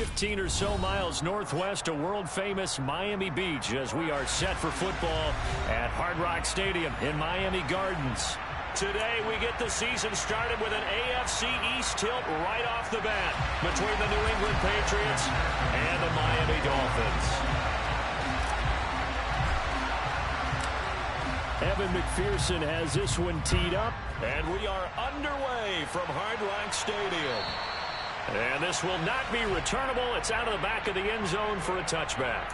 15 or so miles northwest of world-famous Miami Beach as we are set for football at Hard Rock Stadium in Miami Gardens. Today, we get the season started with an AFC East tilt right off the bat between the New England Patriots and the Miami Dolphins. Evan McPherson has this one teed up. And we are underway from Hard Rock Stadium. And this will not be returnable. It's out of the back of the end zone for a touchback.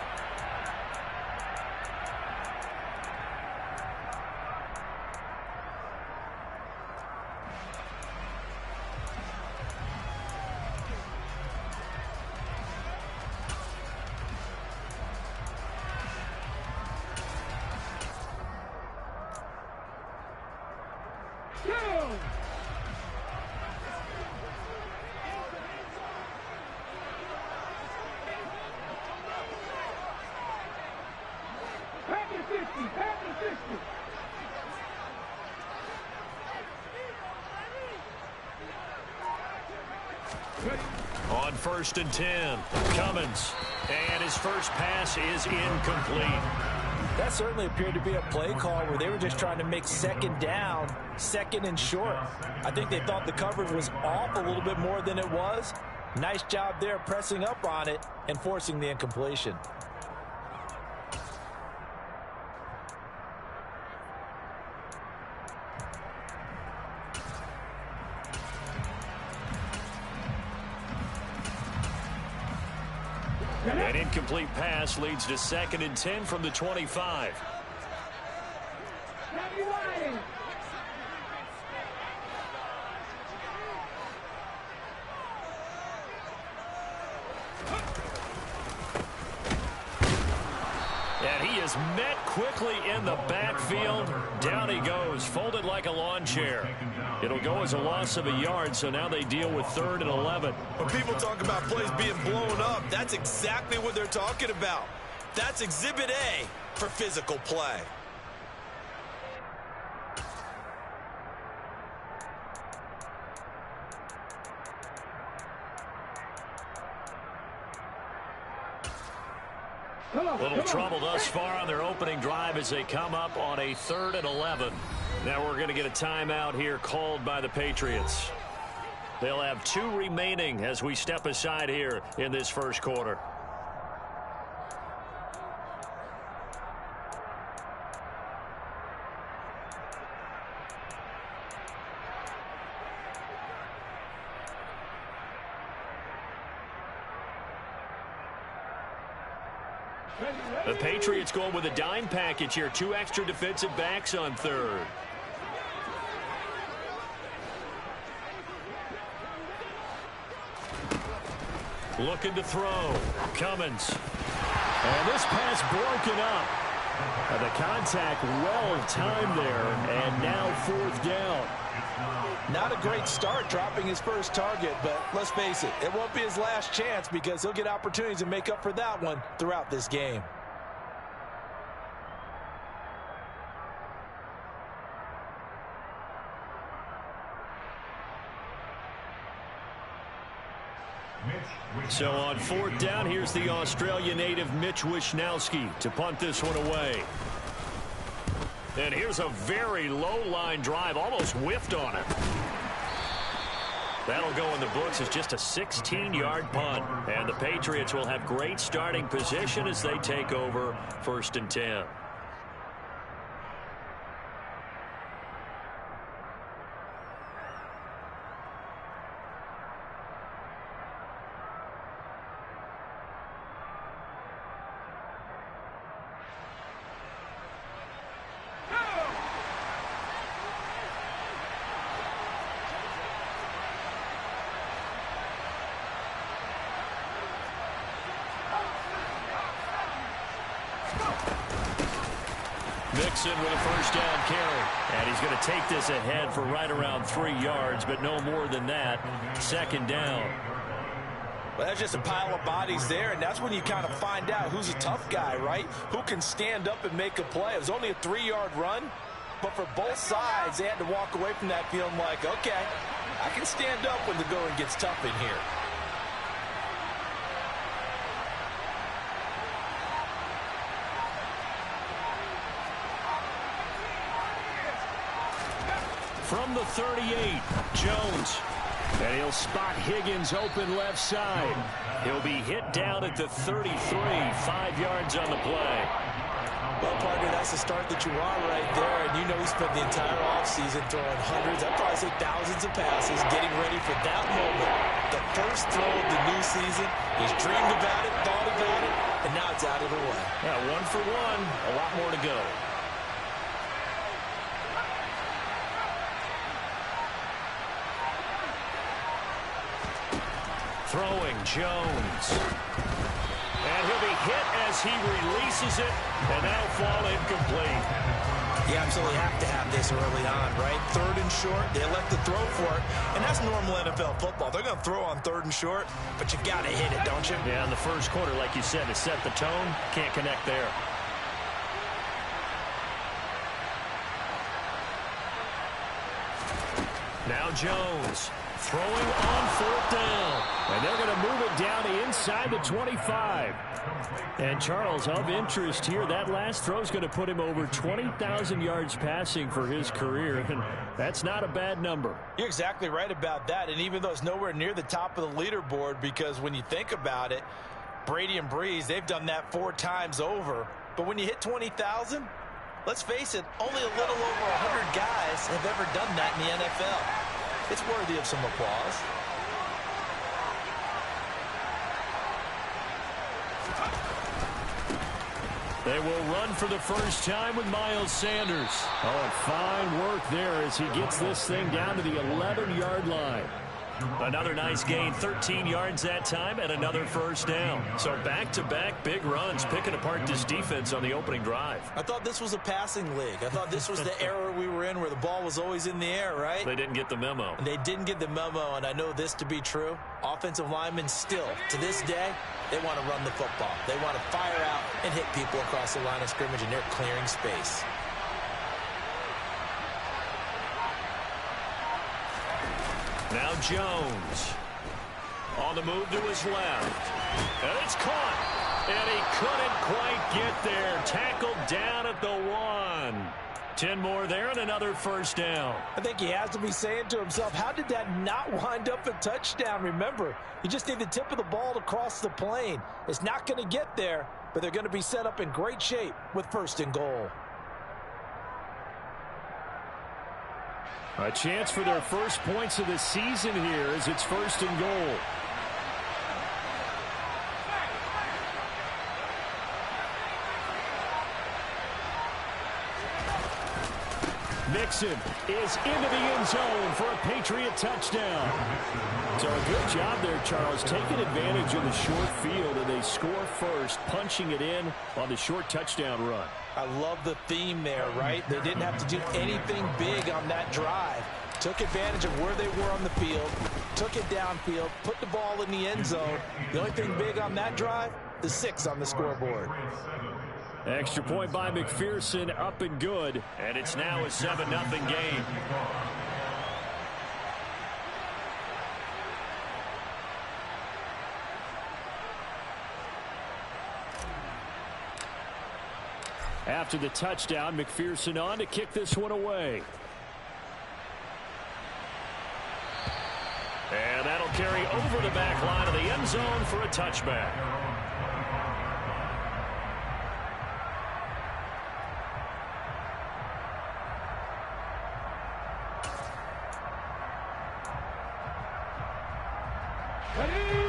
On 1st and 10, Cummins. And his first pass is incomplete. That certainly appeared to be a play call where they were just trying to make second down, second and short. I think they thought the coverage was off a little bit more than it was. Nice job there pressing up on it and forcing the incompletion. An incomplete pass leads to 2nd and 10 from the 25. And he is met quickly in the backfield. Down he goes, folded like a lawn chair. It'll go as a loss of a yard, so now they deal with 3rd and 11. When people talk about plays being blown up, that's exactly what they're talking about. That's Exhibit A for physical play. Little trouble thus far on their opening drive as they come up on a 3rd and 11. Now we're going to get a timeout here called by the Patriots. They'll have 2 remaining as we step aside here in this first quarter. The Patriots going with a dime package here. 2 extra defensive backs on 3rd. Looking to throw. Cummins. And this pass broken up. And the contact well timed there. And now 4th down. Not a great start dropping his first target, but let's face it, it won't be his last chance because he'll get opportunities to make up for that one throughout this game. So on 4th down, here's the Australia native Mitch Wishnowsky to punt this one away. And here's a very low line drive, almost whiffed on it. That'll go in the books as just a 16-yard punt. And the Patriots will have great starting position as they take over 1st and 10. Mixon with a 1st down carry. And he's going to take this ahead for right around 3 yards, but no more than that. 2nd down. Well, that's just a pile of bodies there, and that's when you kind of find out who's a tough guy, right? Who can stand up and make a play. It was only a 3-yard run, but for both sides, they had to walk away from that feeling like, okay, I can stand up when the going gets tough in here. From the 38, Jones. And he'll spot Higgins open left side. He'll be hit down at the 33, 5 yards on the play. Well, partner, that's the start that you want right there. And you know he spent the entire offseason throwing hundreds, I'd probably say thousands of passes, getting ready for that moment. The first throw of the new season. He's dreamed about it, thought about it, and now it's out of the way. Yeah, 1 for 1, a lot more to go. Throwing, Jones. And he'll be hit as he releases it, and that'll fall incomplete. You absolutely have to have this early on, right? 3rd and short, they elect to throw for it, and that's normal NFL football. They're going to throw on 3rd and short, but you got to hit it, don't you? Yeah, in the first quarter, like you said, to set the tone, can't connect there. Now Jones. Throwing on 4th down. And they're going to move it down inside the 25. And Charles, of interest here, that last throw is going to put him over 20,000 yards passing for his career. And that's not a bad number. You're exactly right about that. And even though it's nowhere near the top of the leaderboard, because when you think about it, Brady and Breeze, they've done that 4 times over. But when you hit 20,000, let's face it, only a little over 100 guys have ever done that in the NFL. It's worthy of some applause. They will run for the first time with Miles Sanders. Oh, and fine work there as he gets this thing down to the 11-yard line. Another nice gain, 13 yards that time, and another first down. So back-to-back big runs, picking apart this defense on the opening drive. I thought this was a passing league. I thought this was the era we were in where the ball was always in the air, right? They didn't get the memo. And they didn't get the memo, and I know this to be true. Offensive linemen still, to this day, they want to run the football. They want to fire out and hit people across the line of scrimmage, and they're clearing space. Now Jones on the move to his left. And it's caught. And he couldn't quite get there. Tackled down at the 1. 10 more there and another first down. I think he has to be saying to himself, how did that not wind up a touchdown? Remember, you just need the tip of the ball to cross the plane. It's not going to get there, but they're going to be set up in great shape with 1st and goal. A chance for their first points of the season here as it's 1st and goal. Mixon is into the end zone for a Patriot touchdown. So a good job there, Charles, taking advantage of the short field, and they score first, punching it in on the short touchdown run. I love the theme there, right? They didn't have to do anything big on that drive. Took advantage of where they were on the field, took it downfield, put the ball in the end zone. The only thing big on that drive, the 6 on the scoreboard. Extra point by McPherson, up and good. And it's now a 7-0 game. After the touchdown, McPherson on to kick this one away. And that'll carry over the back line of the end zone for a touchback.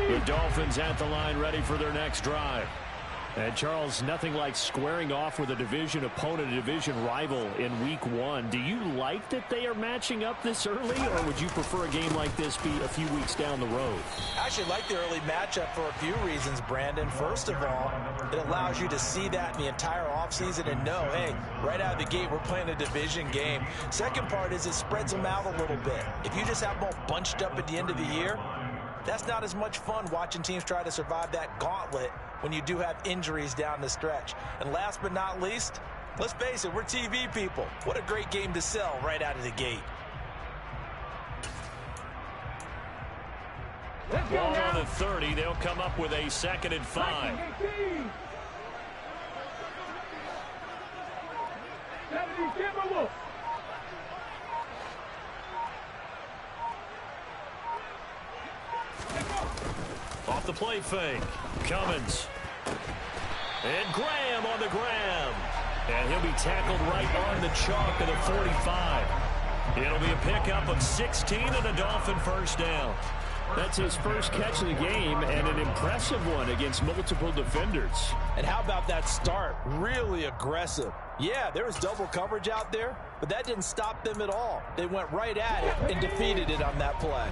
The Dolphins at the line, ready for their next drive. And Charles, nothing like squaring off with a division opponent, a division rival in week 1. Do you like that they are matching up this early, or would you prefer a game like this be a few weeks down the road? I actually like the early matchup for a few reasons, Brandon. First of all, it allows you to see that in the entire offseason and know, hey, right out of the gate, we're playing a division game. Second part is it spreads them out a little bit. If you just have them all bunched up at the end of the year, that's not as much fun watching teams try to survive that gauntlet when you do have injuries down the stretch. And last but not least, let's face it, we're TV people. What a great game to sell right out of the gate. Ball on the 30. They'll come up with a 2nd and 5. the play fake. Cummins. And Graham on the grab. And he'll be tackled right on the chalk of the 45. It'll be a pickup of 16 and a Dolphin first down. That's his first catch of the game, and an impressive one against multiple defenders. And how about that start? Really aggressive. Yeah, there was double coverage out there, but that didn't stop them at all. They went right at it and defeated it on that play.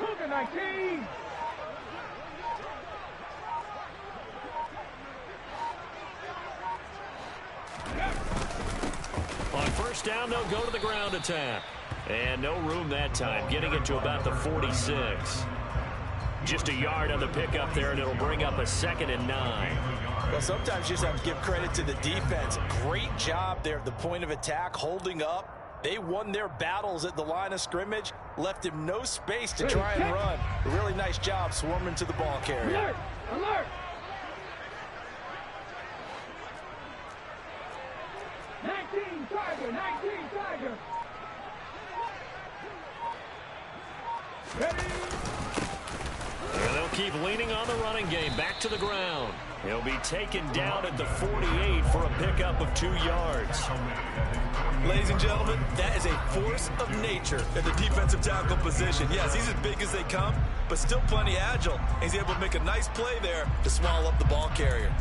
Look at 19. On first down, they'll go to the ground attack. And no room that time, getting it to about the 46. Just a yard on the pickup there, and it'll bring up a 2nd and 9. Well, sometimes you just have to give credit to the defense. Great job there at the point of attack, holding up. They won their battles at the line of scrimmage, left him no space to try and run. A really nice job swarming to the ball carrier. Alert! Alert! 19 Tiger! 19 Tiger! Ready? And they'll keep leaning on the running game. Back to the ground. He'll be taken down at the 48 for a pickup of 2 yards. Ladies and gentlemen, that is a force of nature at the defensive tackle position. Yes, he's as big as they come, but still plenty agile. He's able to make a nice play there to swallow up the ball carrier.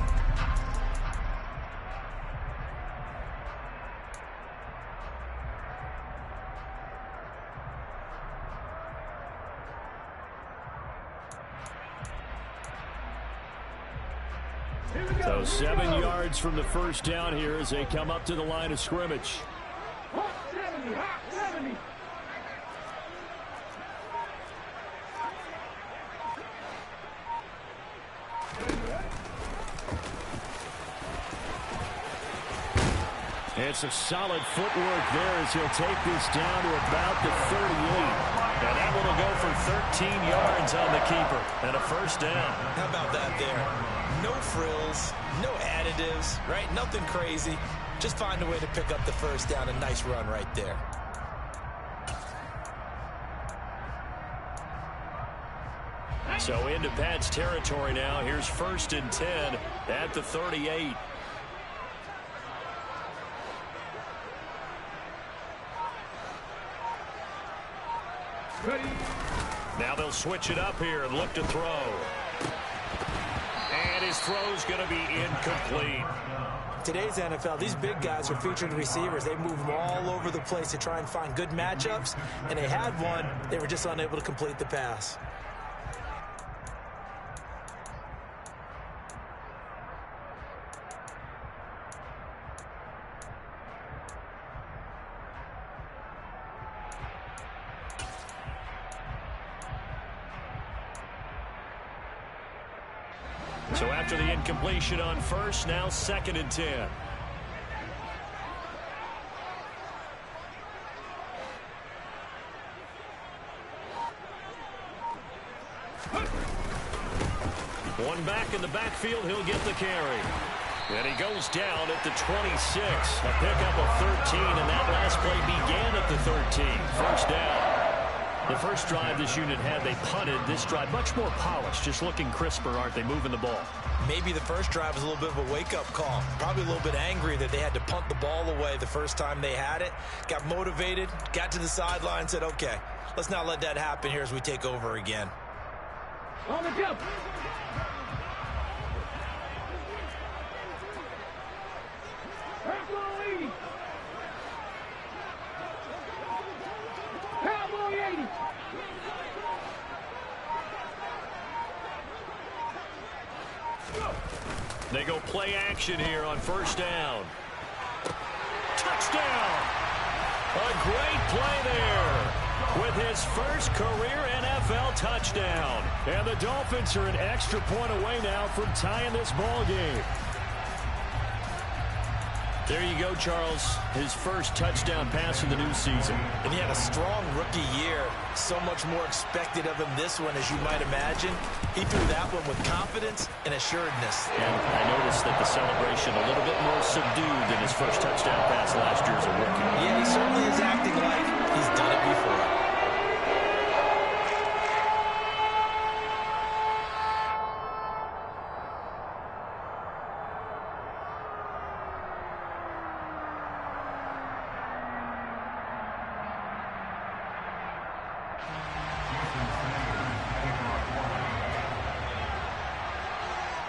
So 7 yards from the first down here as they come up to the line of scrimmage. Hot 70! Hot 70! It's a solid footwork there as he'll take this down to about the 38. And that one will go for 13 yards on the keeper and a first down. How about that there? No frills, no additives, right? Nothing crazy. Just find a way to pick up the first down. A nice run right there. So into Pat's territory now. Here's 1st and 10 at the 38. Ready? Now they'll switch it up here and look to throw. And his throw's going to be incomplete. Today's NFL, these big guys are featured receivers. They move them all over the place to try and find good matchups, and they had one. They were just unable to complete the pass. So after the incompletion on first, now 2nd and 10. One back in the backfield, he'll get the carry. And he goes down at the 26. A pickup of 13, and that last play began at the 13. First down. The first drive this unit had, they punted. This drive, much more polished, just looking crisper, aren't they, moving the ball? Maybe the first drive was a little bit of a wake-up call. Probably a little bit angry that they had to punt the ball away the first time they had it. Got motivated, got to the sideline, said, okay, let's not let that happen here as we take over again. On the jump! Cowboy 80! Cowboy 80! They go play action here on first down. Touchdown! A great play there with his first career NFL touchdown. And the Dolphins are an extra point away now from tying this ball game. There you go, Charles. His first touchdown pass of the new season. And he had a strong rookie year. So much more expected of him this one, as you might imagine. He threw that one with confidence and assuredness. And I noticed that the celebration a little bit more subdued than his first touchdown pass last year as a rookie. Yeah, he certainly is acting like he's done it before.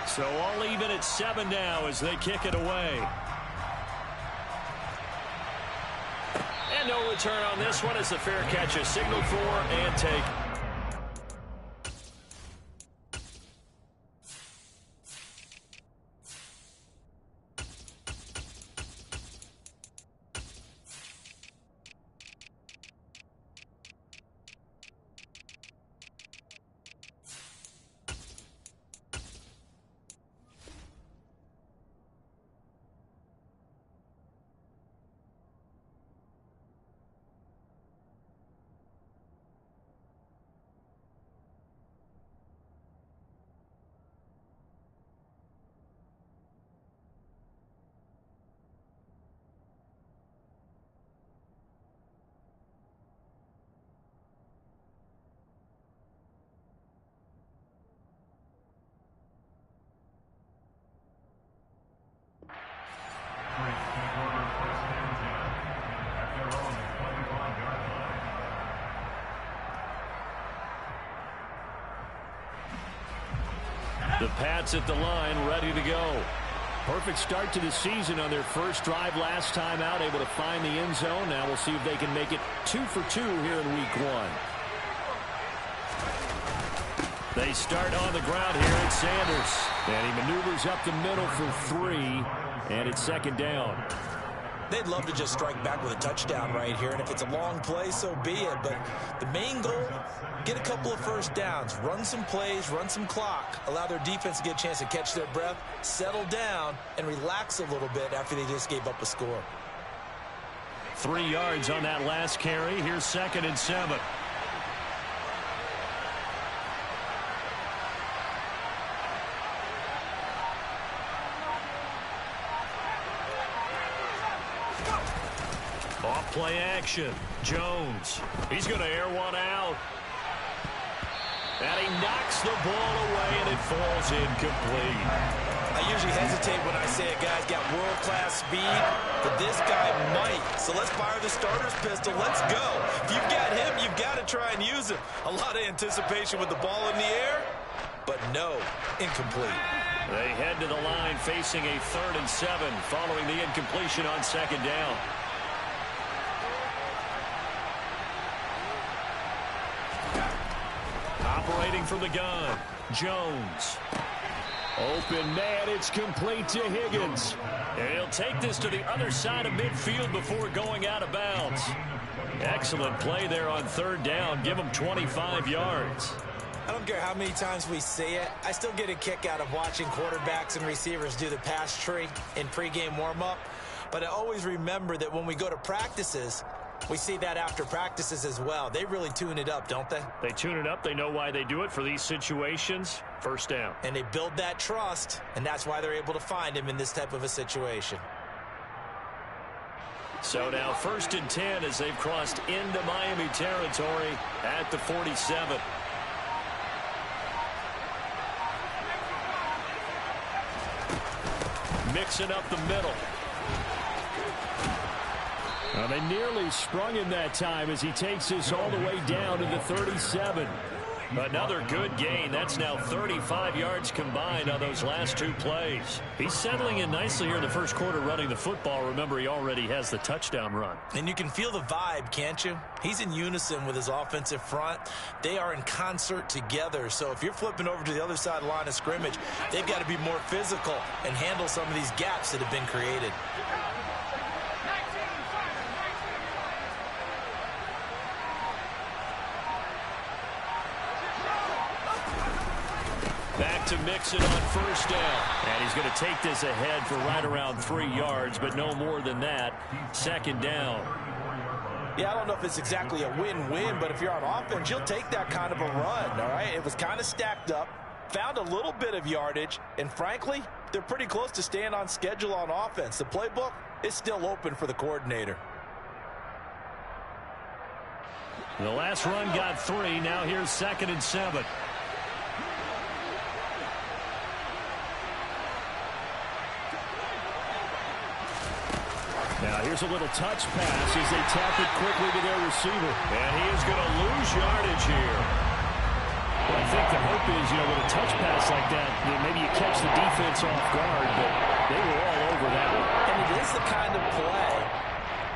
So all even at 7 now as they kick it away. And no return on this one as the fair catch is signaled for and taken. The Pats at the line, ready to go. Perfect start to the season on their first drive last time out, able to find the end zone. Now we'll see if they can make it 2 for 2 here in week 1. They start on the ground here at Sanders. And he maneuvers up the middle for 3, and it's second down. They'd love to just strike back with a touchdown right here, and if it's a long play, so be it. But the main goal, get a couple of first downs, run some plays, run some clock, allow their defense to get a chance to catch their breath, settle down, and relax a little bit after they just gave up a score. 3 yards on that last carry. Here's 2nd and 7. Off-play action. Jones. He's going to air one out. And he knocks the ball away, and it falls incomplete. I usually hesitate when I say a guy's got world-class speed, but this guy might. So let's fire the starter's pistol. Let's go. If you've got him, you've got to try and use him. A lot of anticipation with the ball in the air, but no, incomplete. They head to the line facing a 3rd and 7 following the incompletion on 2nd down. Operating from the gun, Jones. Open man, it's complete to Higgins. And he'll take this to the other side of midfield before going out of bounds. Excellent play there on 3rd down. Give him 25 yards. I don't care how many times we see it. I still get a kick out of watching quarterbacks and receivers do the pass tree in pregame warm-up. But I always remember that when we go to practices, we see that after practices as well. They really tune it up, don't they? They tune it up. They know why they do it for these situations. First down. And they build that trust, and that's why they're able to find him in this type of a situation. So now 1st and 10 as they've crossed into Miami territory at the 47. Mixing up the middle. Well, they nearly sprung him that time as he takes this all the way down to the 37. Another good gain. That's now 35 yards combined on those last 2 plays. He's settling in nicely here in the first quarter running the football. Remember, he already has the touchdown run. And you can feel the vibe, can't you? He's in unison with his offensive front. They are in concert together. So if you're flipping over to the other side of the line of scrimmage, they've got to be more physical and handle some of these gaps that have been created. Back to Mixon on first down. And he's going to take this ahead for right around 3 yards, but no more than that. Second down. Yeah, I don't know if it's exactly a win-win, but if you're on offense, you'll take that kind of a run, all right? It was kind of stacked up, found a little bit of yardage, and frankly, they're pretty close to staying on schedule on offense. The playbook is still open for the coordinator. The last run got 3. Now here's 2nd and 7. Now here's a little touch pass as they tap it quickly to their receiver. And he is going to lose yardage here. Well, I think the hope is, with a touch pass like that, maybe you catch the defense off guard, but they were all over that one. And it is the kind of play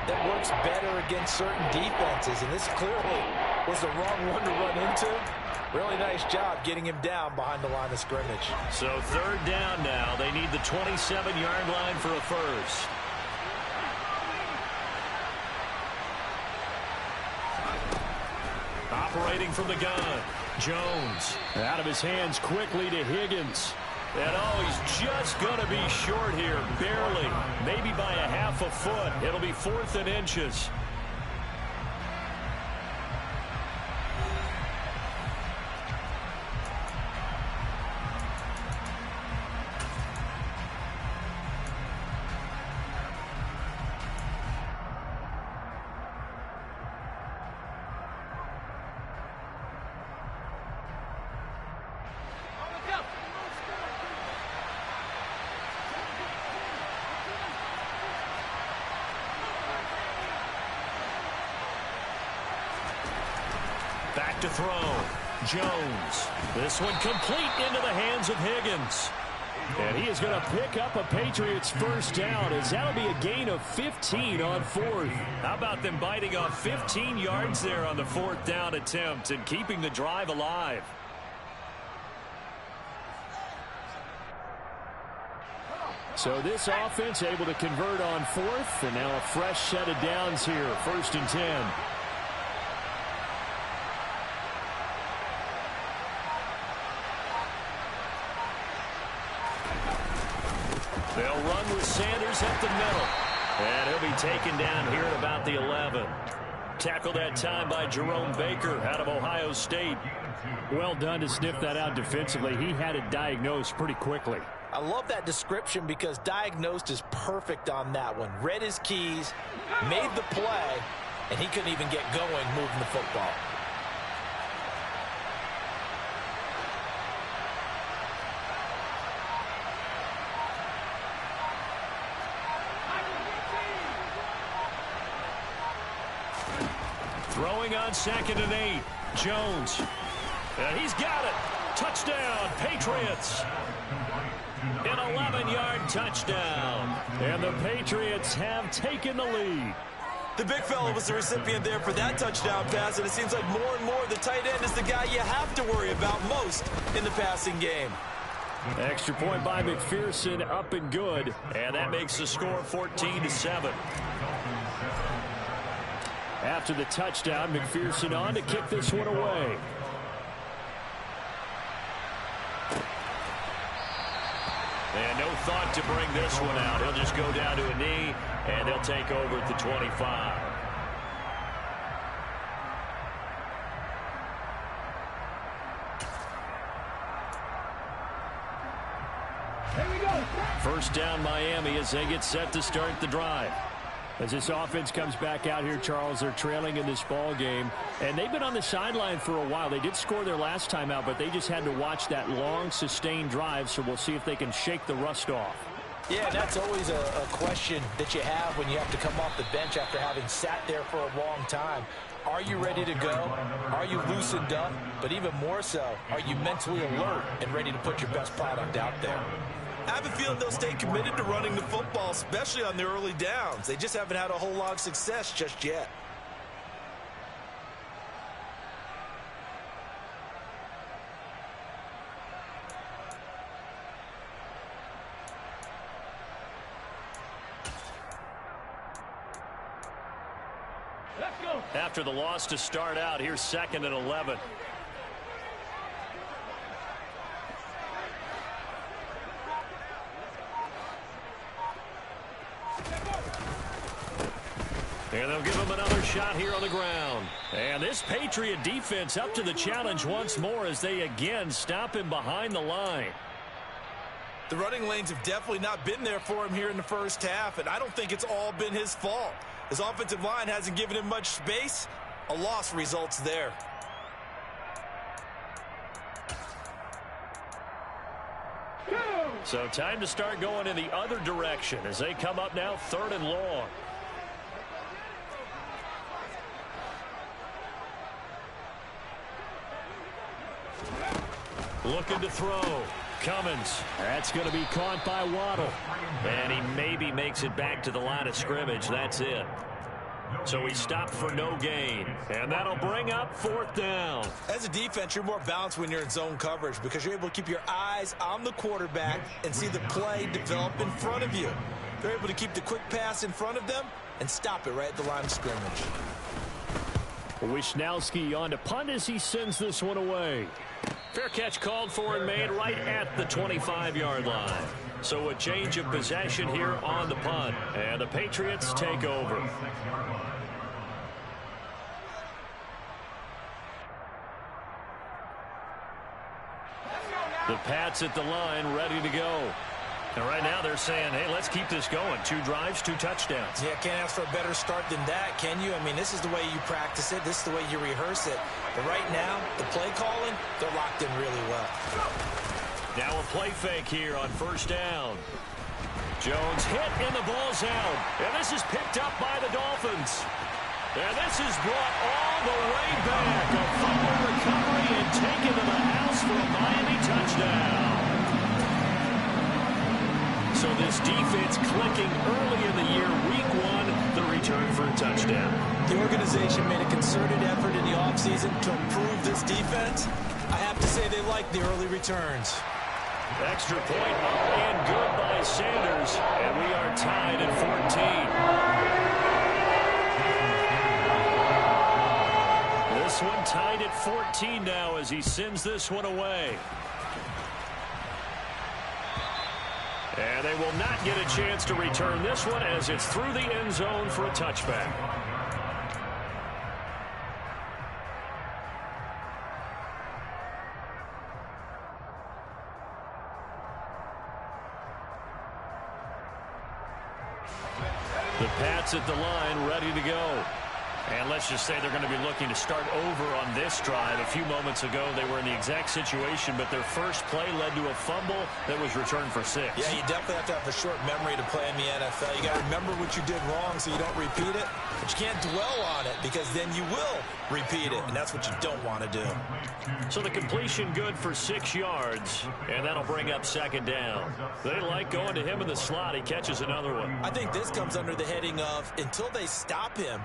that works better against certain defenses, and this clearly was the wrong one to run into. Really nice job getting him down behind the line of scrimmage. So 3rd down now. They need the 27-yard line for a first. Operating from the gun, Jones. Out of his hands quickly to Higgins. And he's just going to be short here, barely. Maybe by a half a foot. It'll be 4th and inches. Back to throw. Jones. This one complete into the hands of Higgins. And he is going to pick up a Patriots first down, as that'll be a gain of 15 on 4th. How about them biting off 15 yards there on the 4th down attempt and keeping the drive alive? So this offense able to convert on 4th, and now a fresh set of downs here, 1st and 10. They'll run with Sanders up the middle. And he'll be taken down here at about the 11. Tackled that time by Jerome Baker out of Ohio State. Well done to sniff that out defensively. He had it diagnosed pretty quickly. I love that description because diagnosed is perfect on that one. Read his keys, made the play, and he couldn't even get going moving the football. Throwing on 2nd and 8. Jones. And he's got it. Touchdown, Patriots. An 11-yard touchdown. And the Patriots have taken the lead. The big fella was the recipient there for that touchdown pass, and it seems like more and more the tight end is the guy you have to worry about most in the passing game. Extra point by McPherson, up and good. And that makes the score 14-7. After the touchdown, McPherson on to kick this one away. And no thought to bring this one out. He'll just go down to a knee, and they'll take over at the 25. Here we go. First down, Miami, as they get set to start the drive. As this offense comes back out here, Charles, they're trailing in this ball game, and they've been on the sideline for a while. They did score their last time out, but they just had to watch that long, sustained drive, so we'll see if they can shake the rust off. Yeah, that's always a question that you have when you have to come off the bench after having sat there for a long time. Are you ready to go? Are you loosened up? But even more so, are you mentally alert and ready to put your best product out there? I have a feeling they'll stay committed to running the football, especially on their early downs. They just haven't had a whole lot of success just yet. Let's go. After the loss to start out, here's 2nd and 11. And they'll give him another shot here on the ground. And this Patriot defense up to the challenge once more as they again stop him behind the line. The running lanes have definitely not been there for him here in the first half, and I don't think it's all been his fault. His offensive line hasn't given him much space. A loss results there. So time to start going in the other direction as they come up now 3rd and long. Looking to throw. Cummins. That's going to be caught by Waddle. And he maybe makes it back to the line of scrimmage. That's it. So he stopped for no gain. And that'll bring up 4th down. As a defense, you're more balanced when you're in zone coverage because you're able to keep your eyes on the quarterback and see the play develop in front of you. They're able to keep the quick pass in front of them and stop it right at the line of scrimmage. Wisnowski on to punt as he sends this one away. Fair catch called for and made right at the 25-yard line. So a change of possession here on the punt. And the Patriots take over. The Pats at the line ready to go. And right now they're saying, hey, let's keep this going. 2 drives, 2 touchdowns. Yeah, can't ask for a better start than that, can you? I mean, this is the way you practice it. This is the way you rehearse it. But right now, the play calling, they're locked in really well. Now a play fake here on 1st down. Jones hit and the ball's out. And this is picked up by the Dolphins. And this is brought all the way back. A fumble recovery and taken to the house for a Miami touchdown. So this defense clicking early in the year, week 1, the return for a touchdown. The organization made a concerted effort in the offseason to improve this defense. I have to say they like the early returns. Extra point up and good by Sanders, and we are tied at 14. This one tied at 14 now as he sends this one away. And they will not get a chance to return this one as it's through the end zone for a touchback. The Pats at the line ready to go. And let's just say they're going to be looking to start over on this drive. A few moments ago, they were in the exact situation, but their first play led to a fumble that was returned for 6. Yeah, you definitely have to have a short memory to play in the NFL. You got to remember what you did wrong so you don't repeat it. But you can't dwell on it because then you will repeat it, and that's what you don't want to do. So the completion good for 6 yards, and that'll bring up 2nd down. They like going to him in the slot. He catches another one. I think this comes under the heading of until they stop him,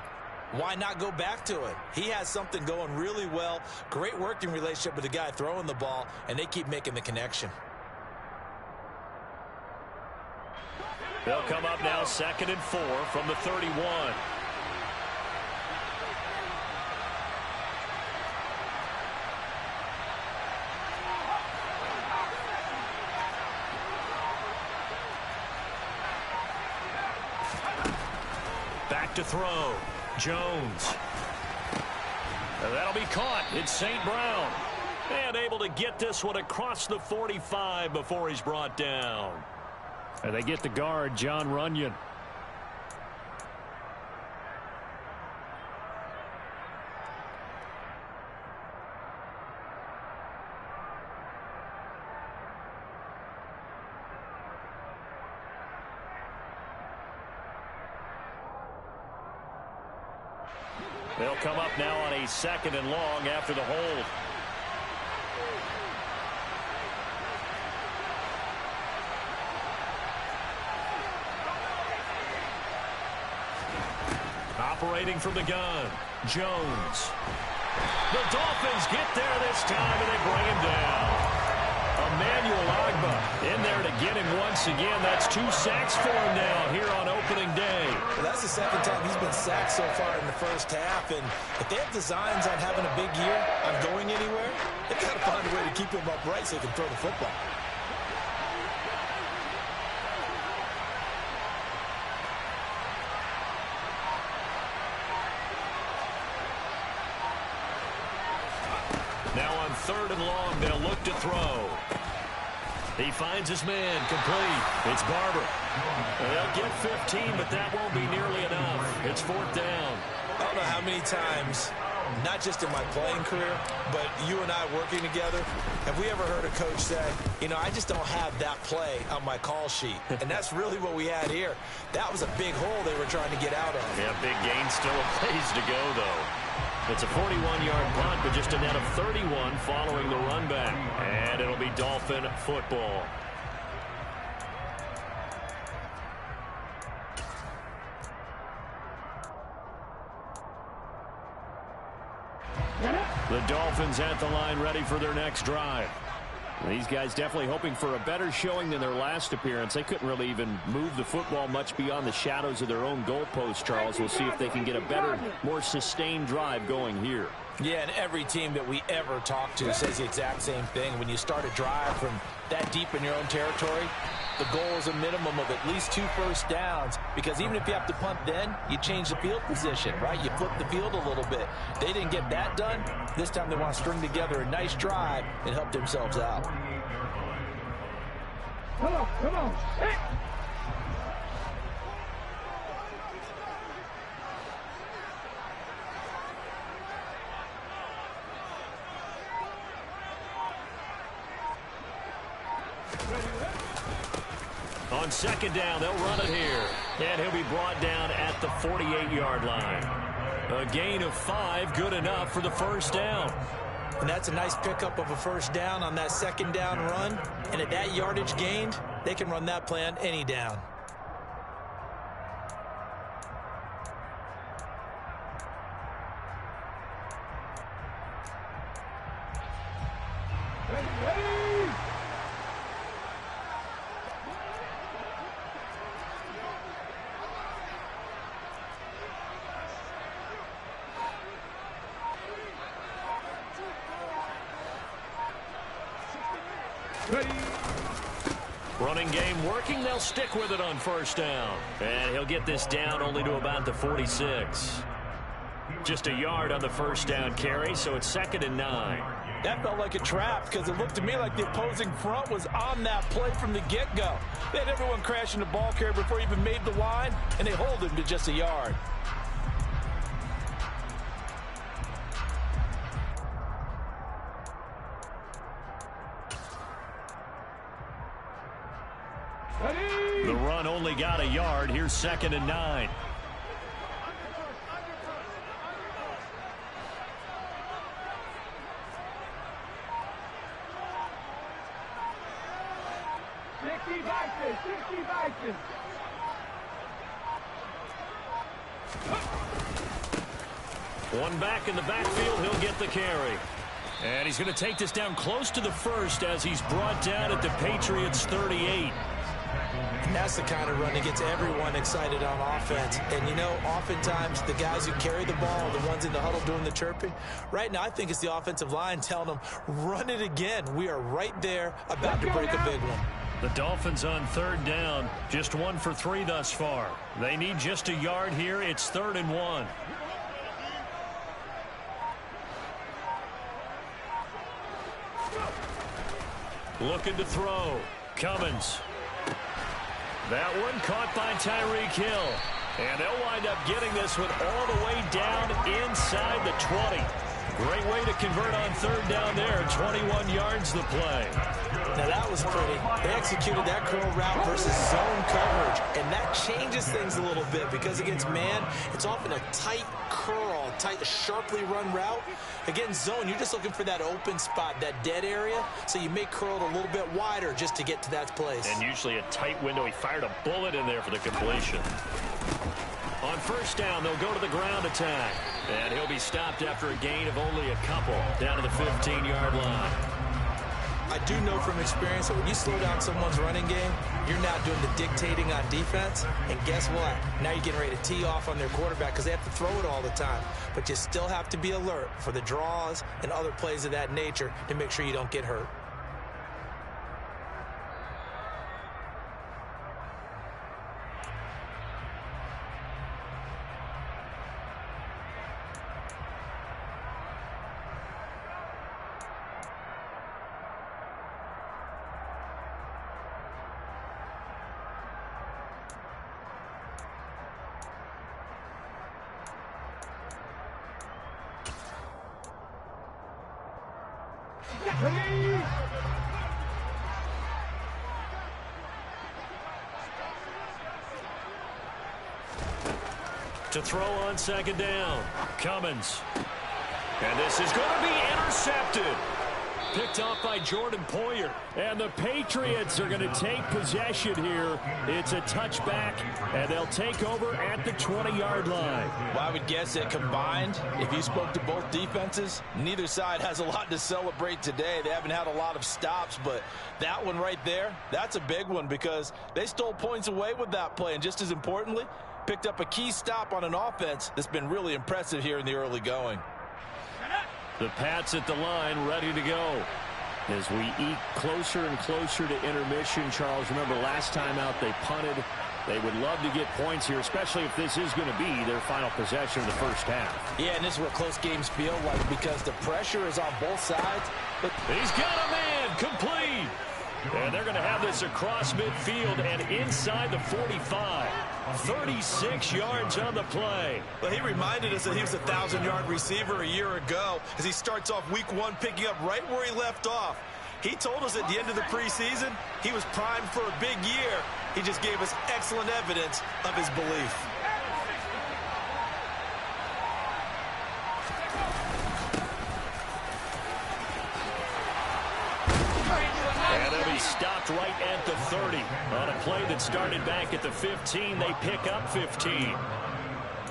why not go back to it? He has something going really well. Great working relationship with the guy throwing the ball, and they keep making the connection. They'll come up now 2nd and 4 from the 31. Back to throw. Jones. And that'll be caught. It's St. Brown. And able to get this one across the 45 before he's brought down. And they get the guard, John Runyon. They'll come up now on a 2nd and long after the hold. Operating from the gun, Jones. The Dolphins get there this time, and they bring him down. Emmanuel Ogbah in there to get him once again. That's 2 sacks for him now here on opening day. Well, that's the 2nd time he's been sacked so far in the first half, and if they have designs on having a big year, on going anywhere, they've got to find a way to keep him upright so he can throw the football. Now on 3rd and long, they'll look to throw. He finds his man, complete. It's Barber. They'll get 15, but that won't be nearly enough. It's 4th down. I don't know how many times, not just in my playing career, but you and I working together, have we ever heard a coach say, you know, I just don't have that play on my call sheet. And that's really what we had here. That was a big hole they were trying to get out of. Yeah, big gain, still a ways to go, though. It's a 41-yard punt, but just a net of 31 following the run back. And it'll be Dolphin football. The Dolphins at the line, ready for their next drive. These guys definitely hoping for a better showing than their last appearance. They couldn't really even move the football much beyond the shadows of their own goalpost, Charles. We'll see if they can get a better, more sustained drive going here. Yeah, and every team that we ever talk to says the exact same thing. When you start a drive from that deep in your own territory, the goal is a minimum of at least 2 first downs, because even if you have to punt then, you change the field position, right? You flip the field a little bit. They didn't get that done. This time they want to string together a nice drive and help themselves out. Come on, come on. Hey! On 2nd down, they'll run it here. And he'll be brought down at the 48-yard line. A gain of 5, good enough for the 1st down. And that's a nice pickup of a 1st down on that 2nd down run. And at that yardage gained, they can run that play on any down. Running game working. They'll stick with it on 1st down. And he'll get this down only to about the 46. Just a yard on the 1st down carry, so it's 2nd and 9. That felt like a trap, because it looked to me like the opposing front was on that play from the get-go. They had everyone crashing the ball carrier before he even made the line, and they hold him to just a yard. The run only got a yard. Here's 2nd and 9. One back in the backfield. He'll get the carry. And he's going to take this down close to the 1st as he's brought down at the Patriots 38. And that's the kind of run that gets everyone excited on offense. And, you know, oftentimes the guys who carry the ball are the ones in the huddle doing the chirping. Right now, I think it's the offensive line telling them, run it again. We are right there about to break a big one. The Dolphins on 3rd down, just 1 for 3 thus far. They need just a yard here. It's 3rd and 1. Looking to throw. Cummins. That one caught by Tyreek Hill. And they'll wind up getting this one all the way down inside the 20. Great way to convert on 3rd down there. 21 yards the play. Now that was pretty. They executed that curl route versus zone coverage. And that changes things a little bit, because against man, it's often a tight curl, tight, sharply run route. Against zone, you're just looking for that open spot, that dead area. So you may curl it a little bit wider just to get to that place. And usually a tight window. He fired a bullet in there for the completion. On 1st down, they'll go to the ground attack. And he'll be stopped after a gain of only a couple down to the 15-yard line. I do know from experience that when you slow down someone's running game, you're now doing the dictating on defense. And guess what? Now you're getting ready to tee off on their quarterback, because they have to throw it all the time. But you still have to be alert for the draws and other plays of that nature to make sure you don't get hurt. To throw on second down. Cummins. And this is going to be intercepted. Picked off by Jordan Poyer. And the Patriots are going to take possession here. It's a touchback, and they'll take over at the 20-yard line. Well, I would guess that combined, if you spoke to both defenses, neither side has a lot to celebrate today. They haven't had a lot of stops, but that one right there, that's a big one because they stole points away with that play. And just as importantly, picked up a key stop on an offense that's been really impressive here in the early going. The Pats at the line, ready to go. As we eke closer and closer to intermission, Charles, remember last time out they punted. They would love to get points here, especially if this is going to be their final possession of the first half. Yeah, and this is what close games feel like because the pressure is on both sides. But he's got a man complete. And they're going to have this across midfield and inside the 45. 36 yards on the play. Well, he reminded us that he was a 1,000-yard receiver a year ago as he starts off week one picking up right where he left off. He told us at the end of the preseason he was primed for a big year. He just gave us excellent evidence of his belief. Stopped right at the 30 on a play that started back at the 15. They pick up 15. I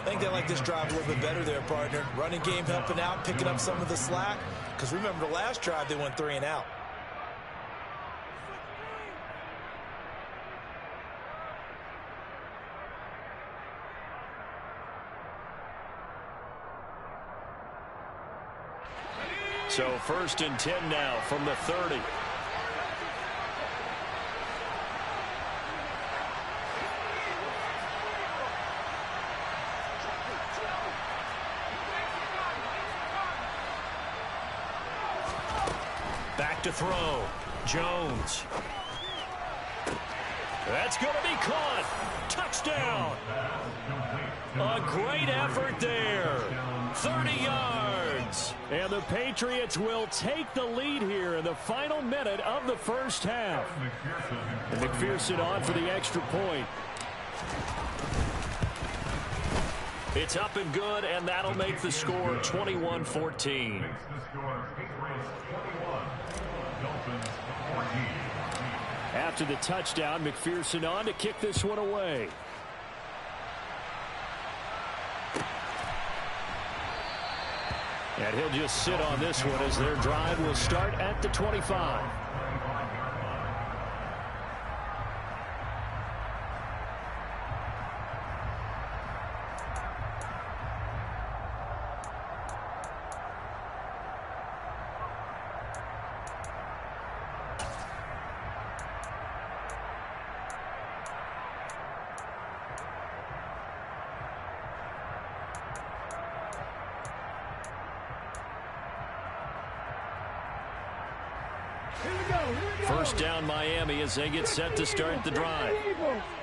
think they like this drive a little bit better there, partner. Running game helping out, picking up some of the slack. Because remember the last drive, they went 3 and out. So 1st and 10 now from the 30. Back to throw. Jones. That's going to be caught. Touchdown. A great effort there. 30 yards. And the Patriots will take the lead here in the final minute of the first half. And McPherson on for the extra point. It's up and good, and that'll make the score 21-14. After the touchdown, McPherson on to kick this one away. And he'll just sit on this one as their drive will start at the 25. First down Miami as they get set to start the drive.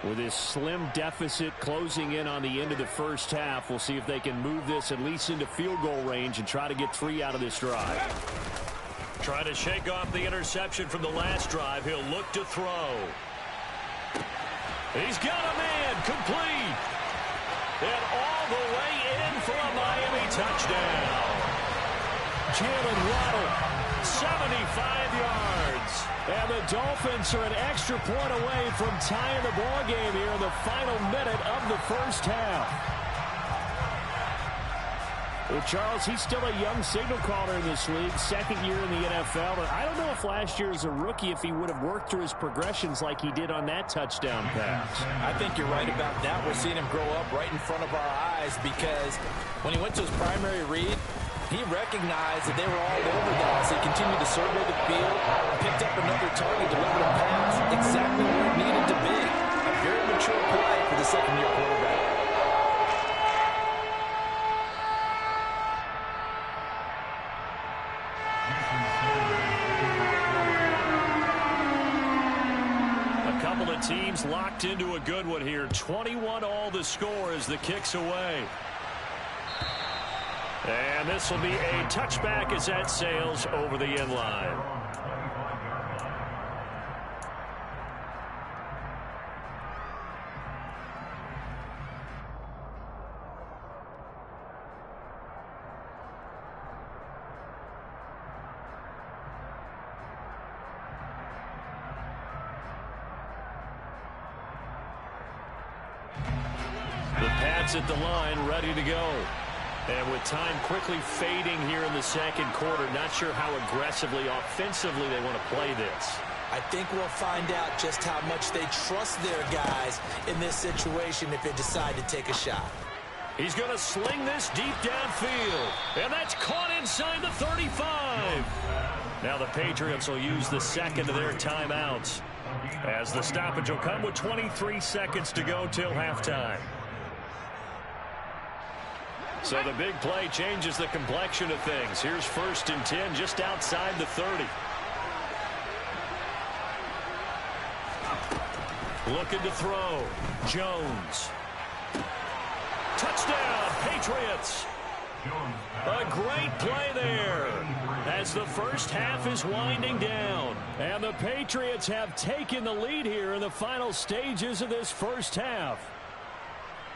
With this slim deficit closing in on the end of the first half, we'll see if they can move this at least into field goal range and try to get 3 out of this drive. Trying to shake off the interception from the last drive. He'll look to throw. He's got a man complete. And all the way in for a Miami touchdown. Jalen Waddle, 75 yards. And the Dolphins are an extra point away from tying the ball game here in the final minute of the first half. Well, Charles, he's still a young signal caller in this league, 2nd year in the NFL. And I don't know if last year as a rookie, if he would have worked through his progressions like he did on that touchdown pass. I think you're right about that. We're seeing him grow up right in front of our eyes because when he went to his primary read, he recognized that they were all over that, so he continued to survey the field, picked up another target, delivered a pass exactly where it needed to be. A very mature play for the second-year quarterback. A couple of teams locked into a good one here. 21 all the score as the kick's away. And this will be a touchback as that sails over the end line. The Pats at the line, ready to go. And with time quickly fading here in the second quarter, not sure how aggressively, offensively they want to play this. I think we'll find out just how much they trust their guys in this situation if they decide to take a shot. He's going to sling this deep downfield. And that's caught inside the 35. Now the Patriots will use the second of their timeouts, as the stoppage will come with 23 seconds to go till halftime. So the big play changes the complexion of things. Here's 1st and 10 just outside the 30. Looking to throw. Jones. Touchdown, Patriots. A great play there as the first half is winding down. And the Patriots have taken the lead here in the final stages of this first half.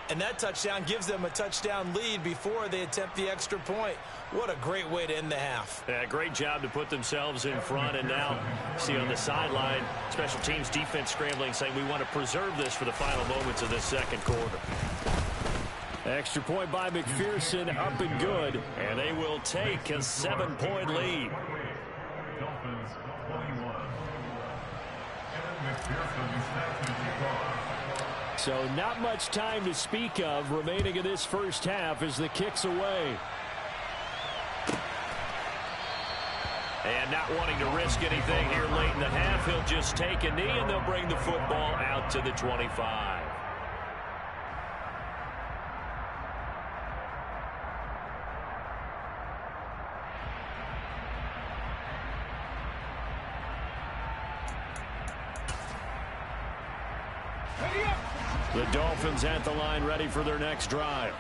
And that touchdown gives them a touchdown lead before they attempt the extra point. What a great way to end the half. Yeah, great job to put themselves in front. And now, see on the sideline, special teams defense scrambling, saying we want to preserve this for the final moments of this second quarter. Extra point by McPherson, up and good. And they will take a 7-point lead. Dolphins 21. McPherson. So not much time to speak of remaining in this first half as the kick's away. And not wanting to risk anything here late in the half, he'll just take a knee and they'll bring the football out to the 25. The Dolphins at the line, ready for their next drive.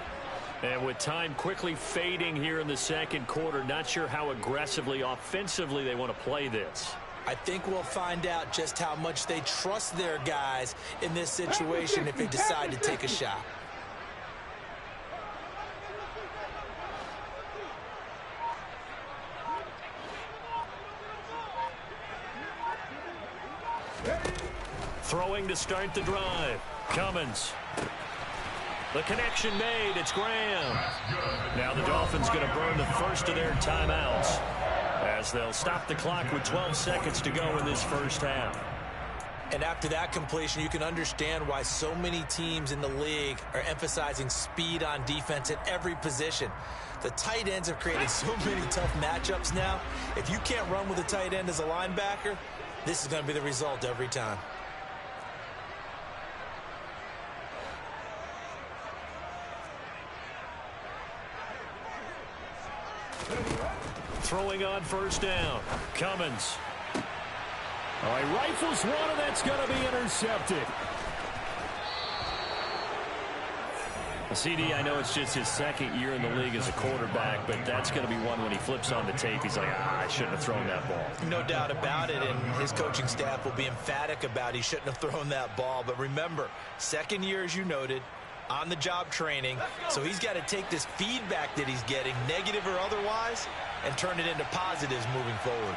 And with time quickly fading here in the second quarter, not sure how aggressively, offensively they want to play this. I think we'll find out just how much they trust their guys in this situation if they decide to take a shot. Throwing to start the drive. Cummins. The connection made. It's Graham. Now the Dolphins going to burn the first of their timeouts as they'll stop the clock with 12 seconds to go in this first half. And after that completion, you can understand why so many teams in the league are emphasizing speed on defense at every position. The tight ends have created so many tough matchups now. If you can't run with a tight end as a linebacker, this is going to be the result every time. Throwing on first down. Cummins. All right, rifles one, and that's going to be intercepted. CD, I know it's just his second year in the league as a quarterback, but that's going to be one when he flips on the tape. He's like, I shouldn't have thrown that ball. No doubt about it, and his coaching staff will be emphatic about he shouldn't have thrown that ball. But remember, second year, as you noted, on-the-job training, so he's got to take this feedback that he's getting, negative or otherwise, and turn it into positives moving forward.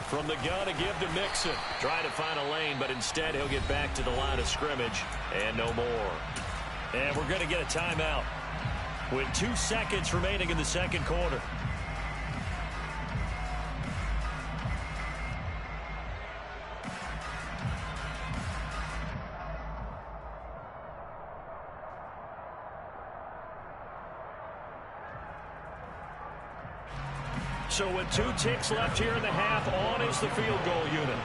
From the gun, a give to Mixon. Trying to find a lane, but instead he'll get back to the line of scrimmage and no more. And we're going to get a timeout with 2 seconds remaining in the second quarter. So with 2 ticks left here in the half, on is the field goal unit.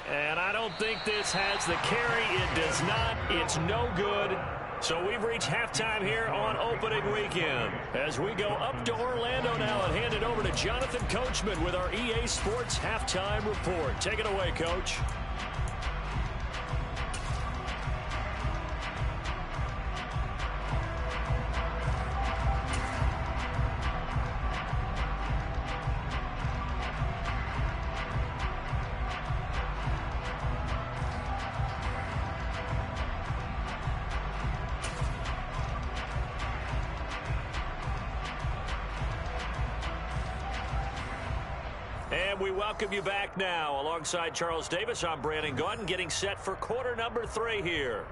And I don't think this has the carry. It does not. It's no good. So we've reached halftime here on opening weekend. As we go up to Orlando now and hand it over to Jonathan Coachman with our EA Sports Halftime Report. Take it away, Coach. And we welcome you back now. Alongside Charles Davis, I'm Brandon Gaudin, getting set for quarter number 3 here.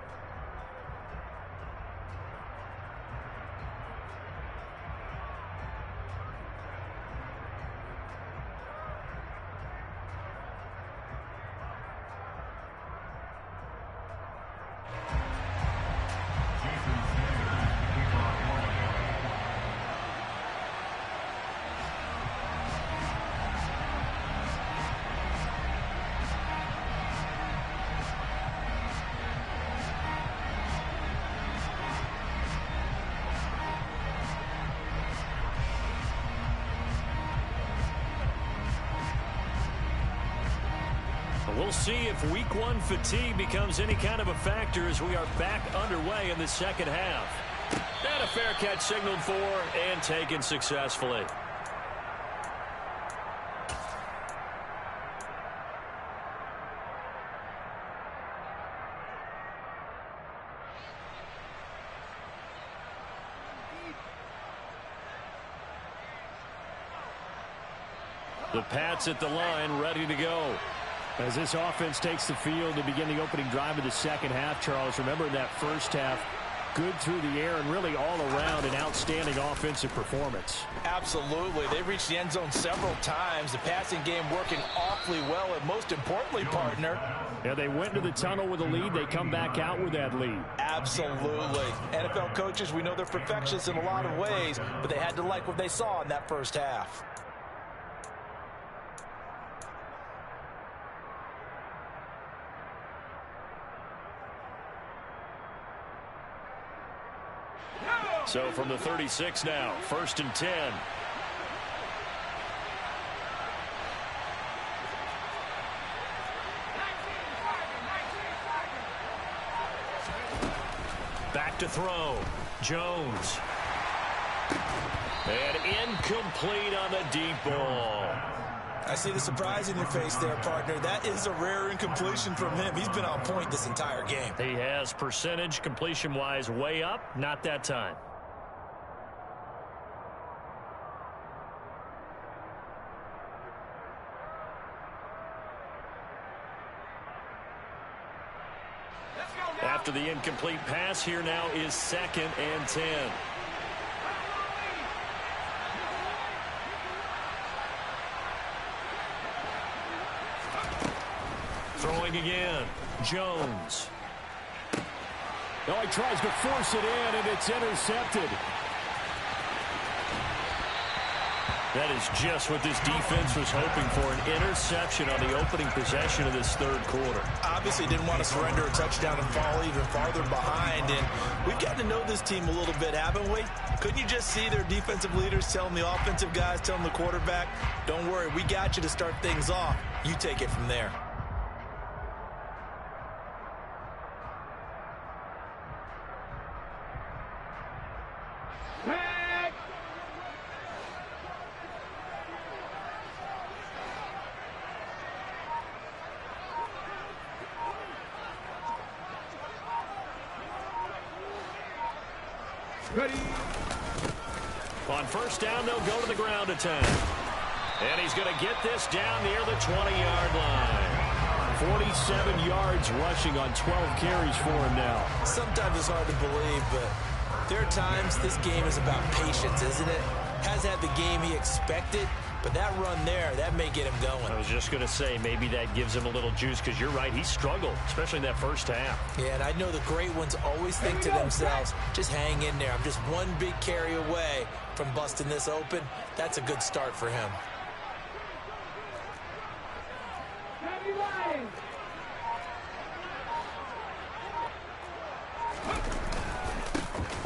We'll see if week 1 fatigue becomes any kind of a factor as we are back underway in the second half. And a fair catch signaled for and taken successfully. The Pats at the line, ready to go. As this offense takes the field to begin the opening drive of the second half, Charles, remember that first half, good through the air and really all around an outstanding offensive performance. Absolutely. They reached the end zone several times. The passing game working awfully well, and most importantly, partner. Yeah, they went to the tunnel with a lead. They come back out with that lead. Absolutely. NFL coaches, we know they're perfectionists in a lot of ways, but they had to like what they saw in that first half. So from the 36 now, 1st and 10. Back to throw. Jones. And incomplete on the deep ball. I see the surprise in your face there, partner. That is a rare incompletion from him. He's been on point this entire game. He has percentage completion-wise way up. Not that time. After the incomplete pass, here now is 2nd and 10. Throwing again. Jones. Oh, he tries to force it in, and it's intercepted. That is just what this defense was hoping for, an interception on the opening possession of this third quarter. Obviously didn't want to surrender a touchdown and fall even farther behind, and we've gotten to know this team a little bit, haven't we? Couldn't you just see their defensive leaders telling the offensive guys, telling the quarterback, don't worry, we got you to start things off. You take it from there. Ready. On first down, they'll go to the ground attack. And he's going to get this down near the 20-yard line. 47 yards rushing on 12 carries for him now. Sometimes it's hard to believe, but there are times this game is about patience, isn't it? Has had the game he expected, but that run there, that may get him going. I was just going to say, maybe that gives him a little juice, because you're right, he struggled, especially in that first half. Yeah, and I know the great ones always think to themselves, just hang in there. I'm just one big carry away from busting this open. That's a good start for him.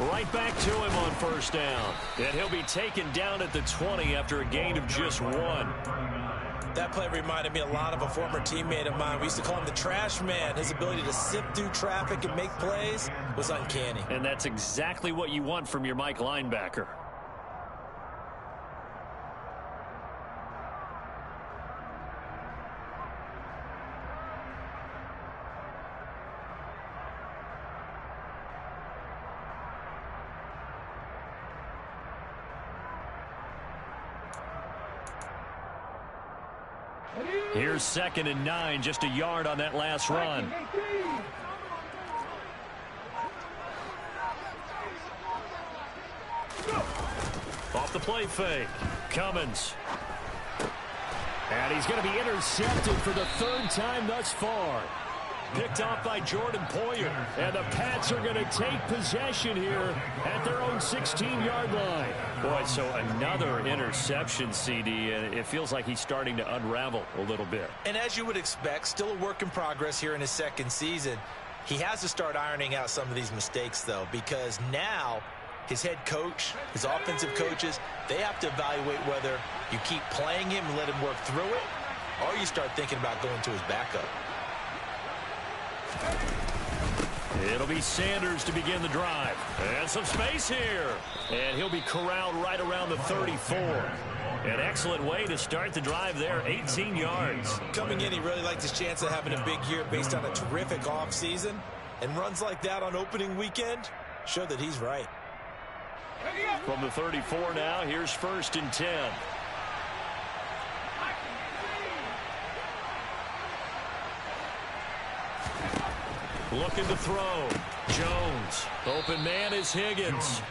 Right back to him on first down. And he'll be taken down at the 20 after a gain of just 1. That play reminded me a lot of a former teammate of mine. We used to call him the trash man. His ability to sift through traffic and make plays was uncanny. And that's exactly what you want from your Mike linebacker. Here's 2nd and 9, just a yard on that last run. Off the play fake. Cummins. And he's going to be intercepted for the 3rd time thus far. Picked off by Jordan Poyer. And the Pats are going to take possession here at their own 16-yard line. Boy, so another interception, CD, and it feels like he's starting to unravel a little bit. And as you would expect, still a work in progress here in his 2nd season. He has to start ironing out some of these mistakes, though, because now his head coach, his offensive coaches, they have to evaluate whether you keep playing him and let him work through it, or you start thinking about going to his backup. It'll be Sanders to begin the drive. And some space here. And he'll be corralled right around the 34. An excellent way to start the drive there, 18 yards. Coming in, he really liked his chance of having a big year based on a terrific offseason. And runs like that on opening weekend show that he's right. From the 34 now, here's 1st and 10. Looking to throw. Jones. Open man is Higgins.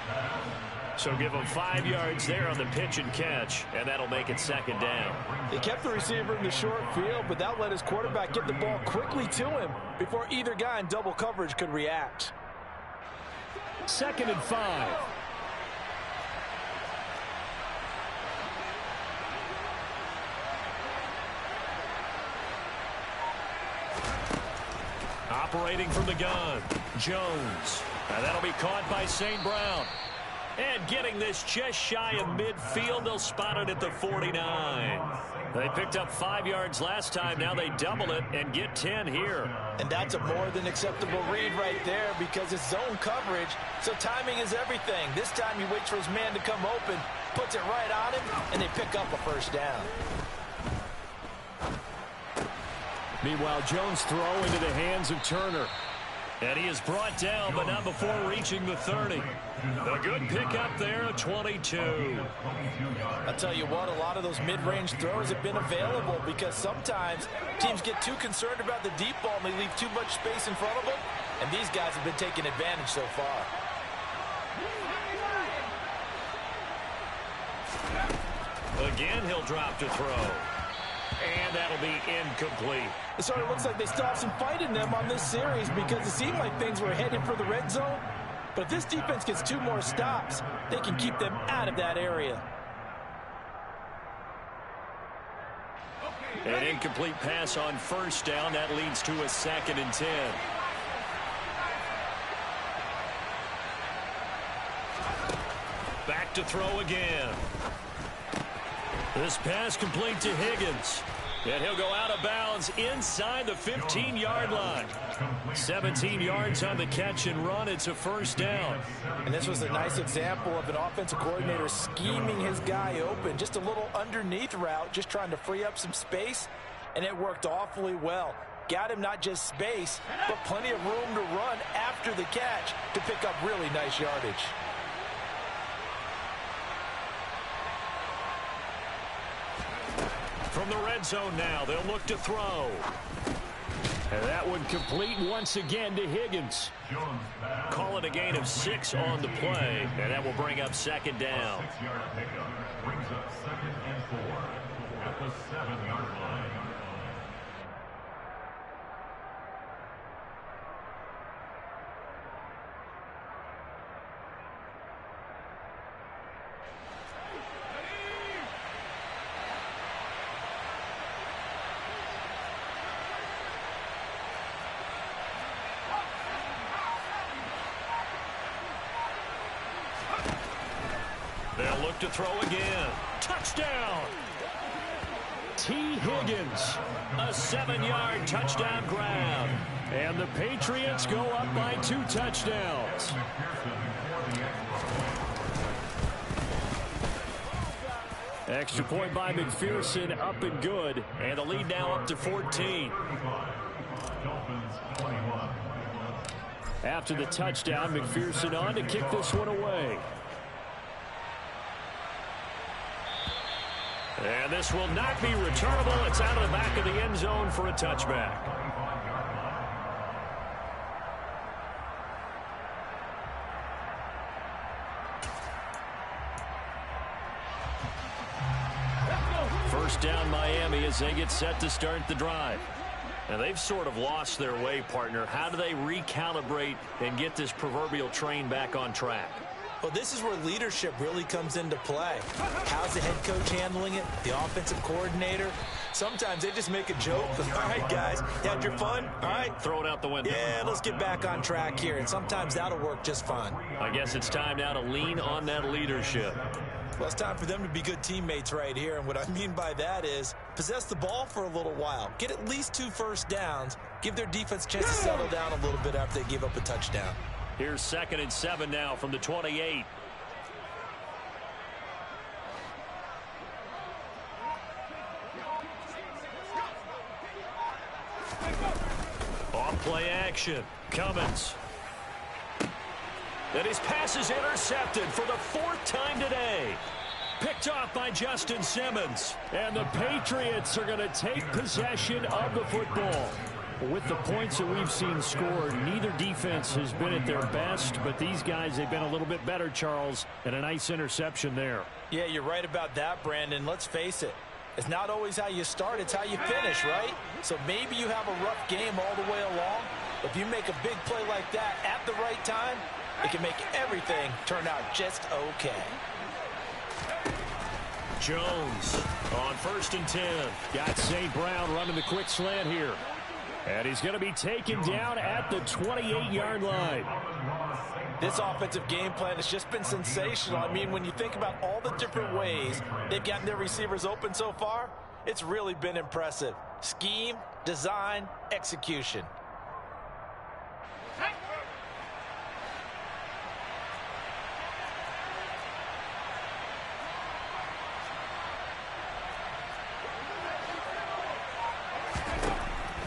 So give him 5 yards there on the pitch and catch, and that'll make it 2nd down. They kept the receiver in the short field, but that let his quarterback get the ball quickly to him before either guy in double coverage could react. 2nd and 5. Operating from the gun, Jones. And that'll be caught by St. Brown. And getting this just shy of midfield, they'll spot it at the 49. They picked up 5 yards last time. Now they double it and get 10 here. And that's a more than acceptable read right there because it's zone coverage, so timing is everything. This time he waits for his man to come open, puts it right on him, and they pick up a 1st down. Meanwhile, Jones' throw into the hands of Turner. And he is brought down, but not before reaching the 30. A good pickup there, a 22. I'll tell you what, a lot of those mid-range throws have been available because sometimes teams get too concerned about the deep ball and they leave too much space in front of them, and these guys have been taking advantage so far. Again, he'll drop to throw. And that'll be incomplete. It sort of looks like they still have some fight in them on this series because it seemed like things were headed for the red zone. But if this defense gets 2 more stops, they can keep them out of that area. An incomplete pass on 1st down. That leads to a 2nd and 10. Back to throw again. This pass complete to Higgins. And he'll go out of bounds inside the 15-yard line. 17 yards on the catch and run. It's a 1st down. And this was a nice example of an offensive coordinator scheming his guy open. Just a little underneath route, just trying to free up some space. And it worked awfully well. Got him not just space, but plenty of room to run after the catch to pick up really nice yardage. From the red zone now, they'll look to throw. And that one complete once again to Higgins. Call it a gain of 6 on the play, and that will bring up 2nd down. 6-yard pickup brings up 2nd and 4 at the 7-yard line. They'll look to throw again. Touchdown! T. Higgins, a 7-yard touchdown grab. And the Patriots go up by 2 touchdowns. Extra point by McPherson, up and good. And the lead now up to 14. After the touchdown, McPherson on to kick this one away. And this will not be returnable. It's out of the back of the end zone for a touchback. First down Miami as they get set to start the drive. Now they've sort of lost their way, partner. How do they recalibrate and get this proverbial train back on track? Well, this is where leadership really comes into play. How's the head coach handling it? The offensive coordinator? Sometimes they just make a joke. All right, guys, you had your fun? All right. Throw it out the window. Yeah, let's get back on track here. And sometimes that'll work just fine. I guess it's time now to lean on that leadership. Well, it's time for them to be good teammates right here. And what I mean by that is possess the ball for a little while. Get at least 2 first downs. Give their defense a chance to settle down a little bit after they give up a touchdown. Here's 2nd and 7 now from the 28. Off play action. Cummins. And his pass is intercepted for the 4th time today. Picked off by Justin Simmons. And the Patriots are going to take possession of the football. With the points that we've seen scored, neither defense has been at their best, but these guys, they've been a little bit better, Charles, and a nice interception there. Yeah, you're right about that, Brandon. Let's face it. It's not always how you start, it's how you finish, right? So maybe you have a rough game all the way along, but if you make a big play like that at the right time, it can make everything turn out just okay. Jones on 1st and 10. Got St. Brown running the quick slant here. And he's going to be taken down at the 28-yard line. This offensive game plan has just been sensational. I mean, when you think about all the different ways they've gotten their receivers open so far, it's really been impressive. Scheme, design, execution.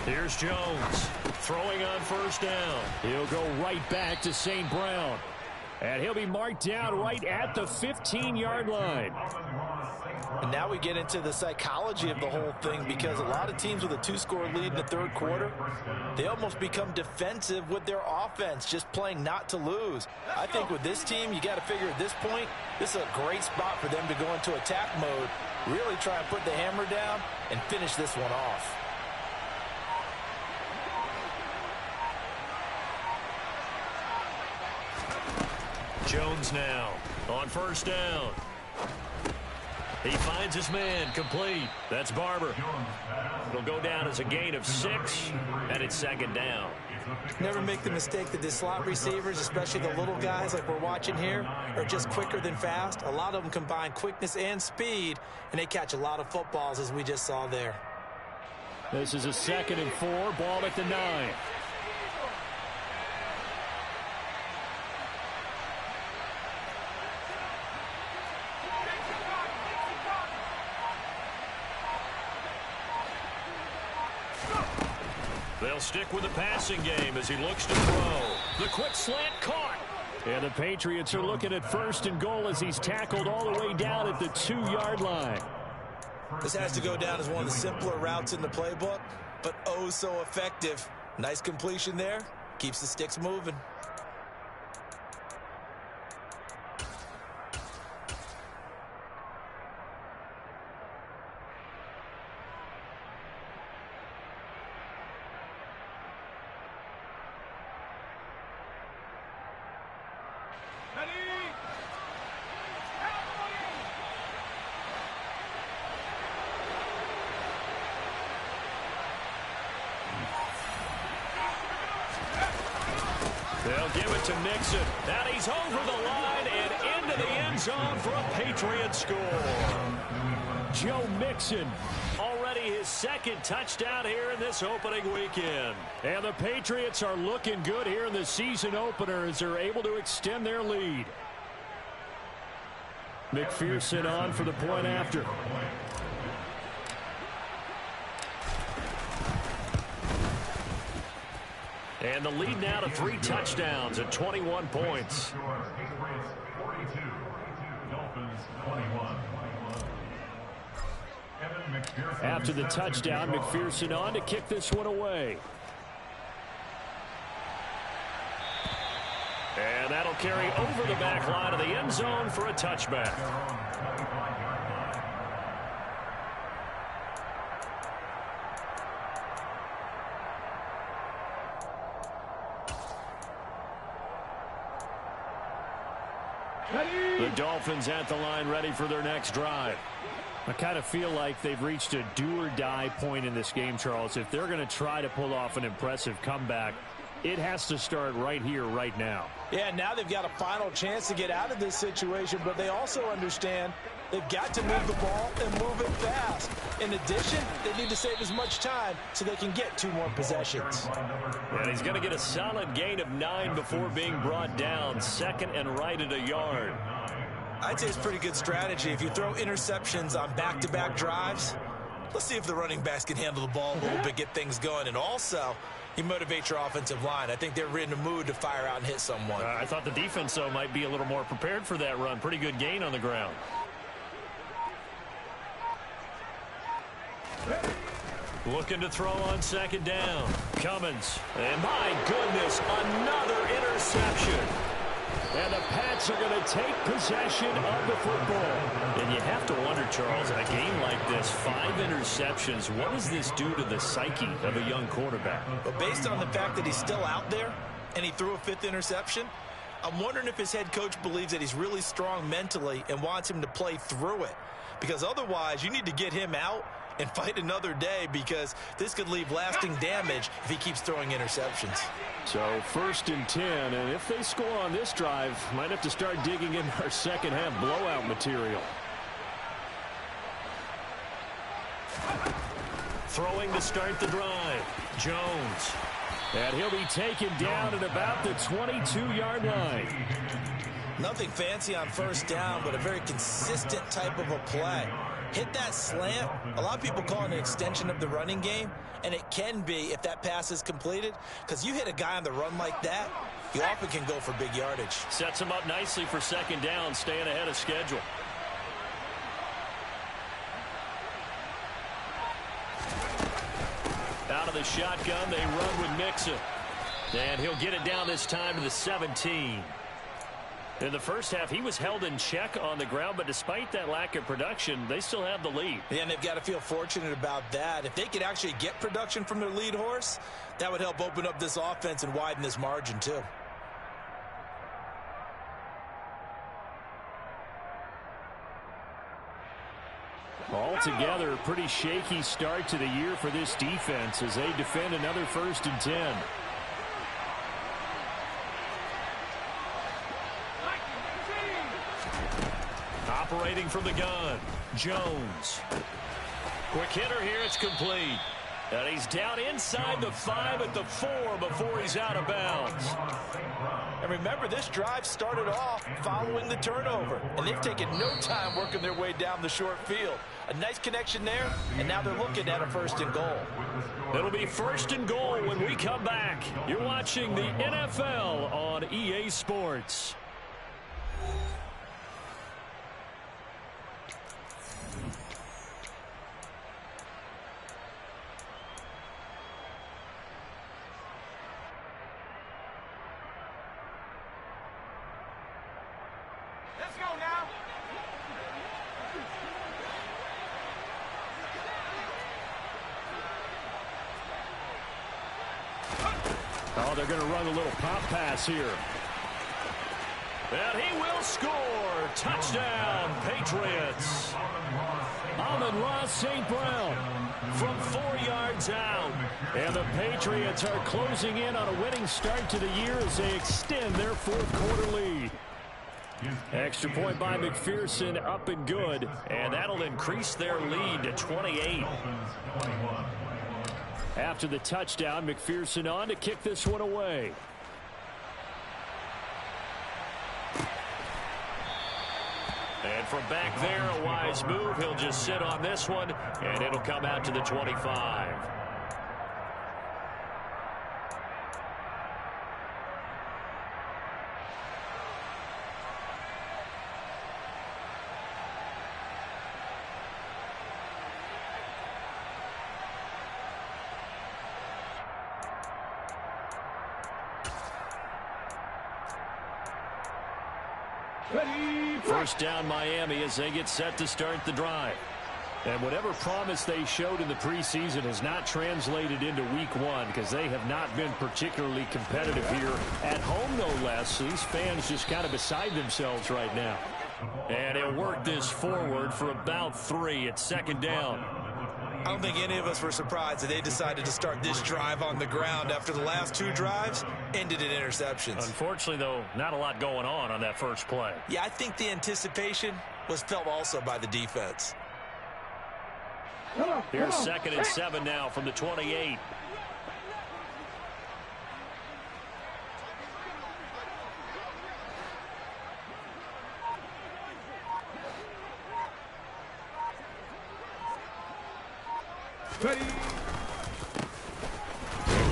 Here's Jones throwing on 1st down. He'll go right back to St. Brown. And he'll be marked down right at the 15-yard line. And now we get into the psychology of the whole thing, because a lot of teams with a 2-score lead in the 3rd quarter, they almost become defensive with their offense, just playing not to lose. I think with this team, you got to figure at this point, this is a great spot for them to go into attack mode, really try and put the hammer down and finish this one off. Jones now on 1st down. He finds his man, complete. That's Barber. It'll go down as a gain of 6, and it's 2nd down. Never make the mistake that the slot receivers, especially the little guys like we're watching here, are just quicker than fast. A lot of them combine quickness and speed, and they catch a lot of footballs, as we just saw there. This is a 2nd and 4, ball at the 9. They'll stick with the passing game as he looks to throw. The quick slant caught. And the Patriots are looking at 1st and goal as he's tackled all the way down at the 2-yard line. This has to go down as one of the simpler routes in the playbook, but oh so effective. Nice completion there. Keeps the sticks moving. They'll give it to Nixon. And he's over the line and into the end comes on for a Patriots score. Joe Mixon. Already his second touchdown here in this opening weekend. And the Patriots are looking good here in the season opener as they're able to extend their lead. McPherson on for the point after. And the lead now to 3 touchdowns at 21 points. Patriots 42, Dolphins 21. After the touchdown, McPherson on to kick this one away. And that'll carry over the back line of the end zone for a touchback. The Dolphins at the line ready for their next drive. I kind of feel like they've reached a do-or-die point in this game, Charles. If they're going to try to pull off an impressive comeback, it has to start right here, right now. Yeah, now they've got a final chance to get out of this situation, but they also understand they've got to move the ball and move it fast. In addition, they need to save as much time so they can get 2 more possessions. And he's going to get a solid gain of 9 before being brought down. Second and right at a yard. I'd say it's pretty good strategy. If you throw interceptions on back-to-back drives, let's see if the running backs can handle the ball a little bit, get things going. And also, you motivate your offensive line. I think they're in a mood to fire out and hit someone. I thought the defense, though, might be a little more prepared for that run. Pretty good gain on the ground. Looking to throw on second down. Cummins. And my goodness, another interception. And the Pats are going to take possession of the football. And you have to wonder, Charles, in a game like this, 5 interceptions, what does this do to the psyche of a young quarterback? But based on the fact that he's still out there and he threw a 5th interception, I'm wondering if his head coach believes that he's really strong mentally and wants him to play through it. Because otherwise, you need to get him out and fight another day, because this could leave lasting damage if he keeps throwing interceptions. So 1st and 10, and if they score on this drive, might have to start digging in our second half blowout material. Throwing to start the drive. Jones. And he'll be taken down at about the 22-yard line. Nothing fancy on 1st down, but a very consistent type of a play. Hit that slant. A lot of people call it an extension of the running game, and it can be if that pass is completed, because you hit a guy on the run like that, you often can go for big yardage. Sets him up nicely for second down, staying ahead of schedule. Out of the shotgun, they run with Mixon. And he'll get it down this time to the 17. In the first half, he was held in check on the ground, but despite that lack of production, they still have the lead. Yeah, and they've got to feel fortunate about that. If they could actually get production from their lead horse, that would help open up this offense and widen this margin too. Altogether, a pretty shaky start to the year for this defense as they defend another 1st and 10. Operating from the gun, Jones. Quick hitter here, it's complete. And he's down inside the 5 at the 4 before he's out of bounds. And remember, this drive started off following the turnover, and they've taken no time working their way down the short field. A nice connection there, and now they're looking at a 1st and goal. It'll be 1st and goal when we come back. You're watching the NFL on EA Sports. Let's go now. Oh, they're going to run a little pop pass here. And he will score. Touchdown, Patriots. Amon-Ra St. Brown From 4 yards out. And the Patriots are closing in on a winning start to the year as they extend their 4th quarter lead. Extra point by McPherson, up and good. And that'll increase their lead to 28. After the touchdown, McPherson on to kick this one away. And from back there, a wise move. He'll just sit on this one, and it'll come out to the 25. First down Miami as they get set to start the drive. And whatever promise they showed in the preseason has not translated into week one because they have not been particularly competitive here at home, no less. So these fans just kind of beside themselves right now. And he'll work this forward for about 3. It's second down. I don't think any of us were surprised that they decided to start this drive on the ground after the last 2 drives ended in interceptions. Unfortunately, though, not a lot going on that first play. Yeah, I think the anticipation was felt also by the defense. Here's second and 7 now from the 28.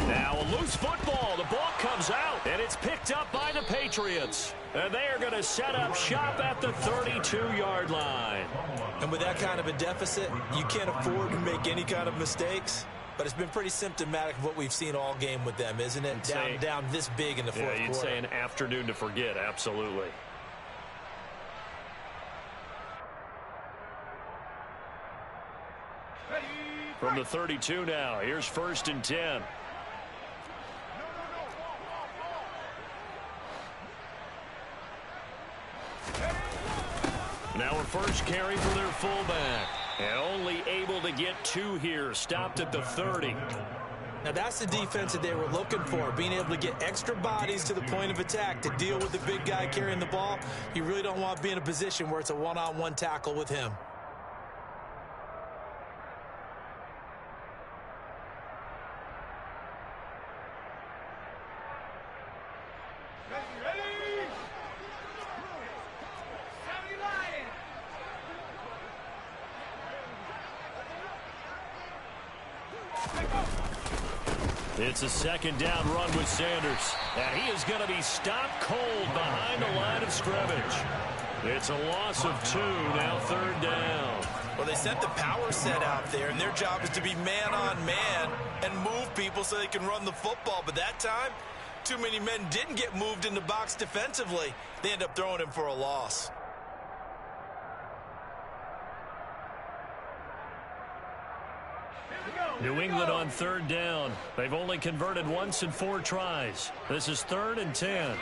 Now a loose football. The ball comes out, and it's picked up by the Patriots. And they are going to set up shop at the 32-yard line. And with that kind of a deficit, you can't afford to make any kind of mistakes. But it's been pretty symptomatic of what we've seen all game with them, isn't it? Down this big in the fourth quarter. Yeah, you'd say an afternoon to forget, absolutely. From the 32 now, here's first and 10. Now a first carry for their fullback. And only able to get 2 here. Stopped at the 30. Now that's the defense that they were looking for, being able to get extra bodies to the point of attack to deal with the big guy carrying the ball. You really don't want to be in a position where it's a one-on-one tackle with him. It's a second down run with Sanders. And he is going to be stopped cold behind the line of scrimmage. It's a loss of 2, now third down. Well, they sent the power set out there, and their job is to be man-on-man and move people so they can run the football. But that time, too many men didn't get moved in the box defensively. They end up throwing him for a loss. New England on third down. They've only converted once in 4 tries. This is 3rd and 10.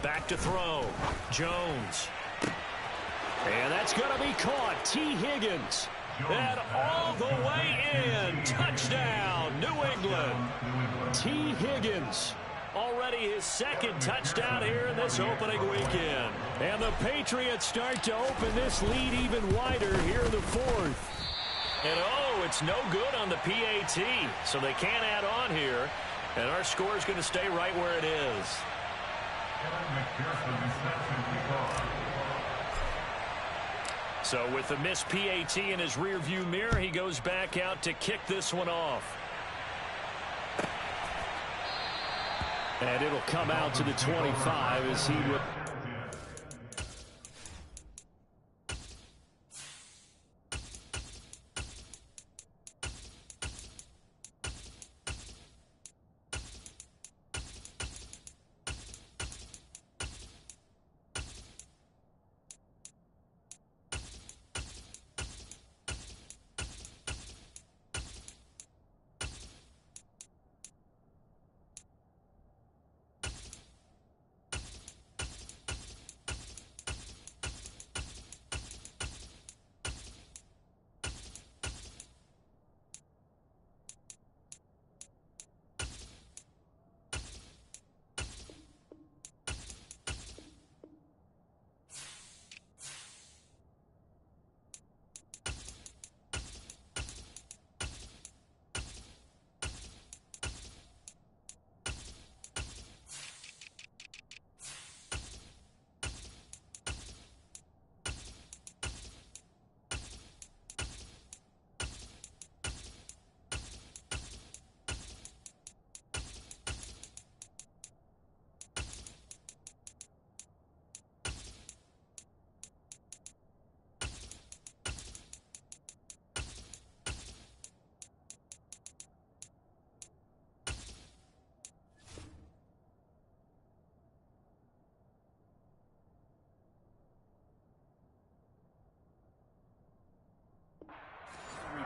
Back to throw. Jones. And that's going to be caught. T. Higgins. And all the way in. Touchdown, New England. T. Higgins. Already his 2nd touchdown here in this opening weekend. And the Patriots start to open this lead even wider here in the 4th. And oh, it's no good on the PAT. So they can't add on here. And our score is going to stay right where it is. So with the missed PAT in his rearview mirror, he goes back out to kick this one off. And it'll come out to the 25 as he would.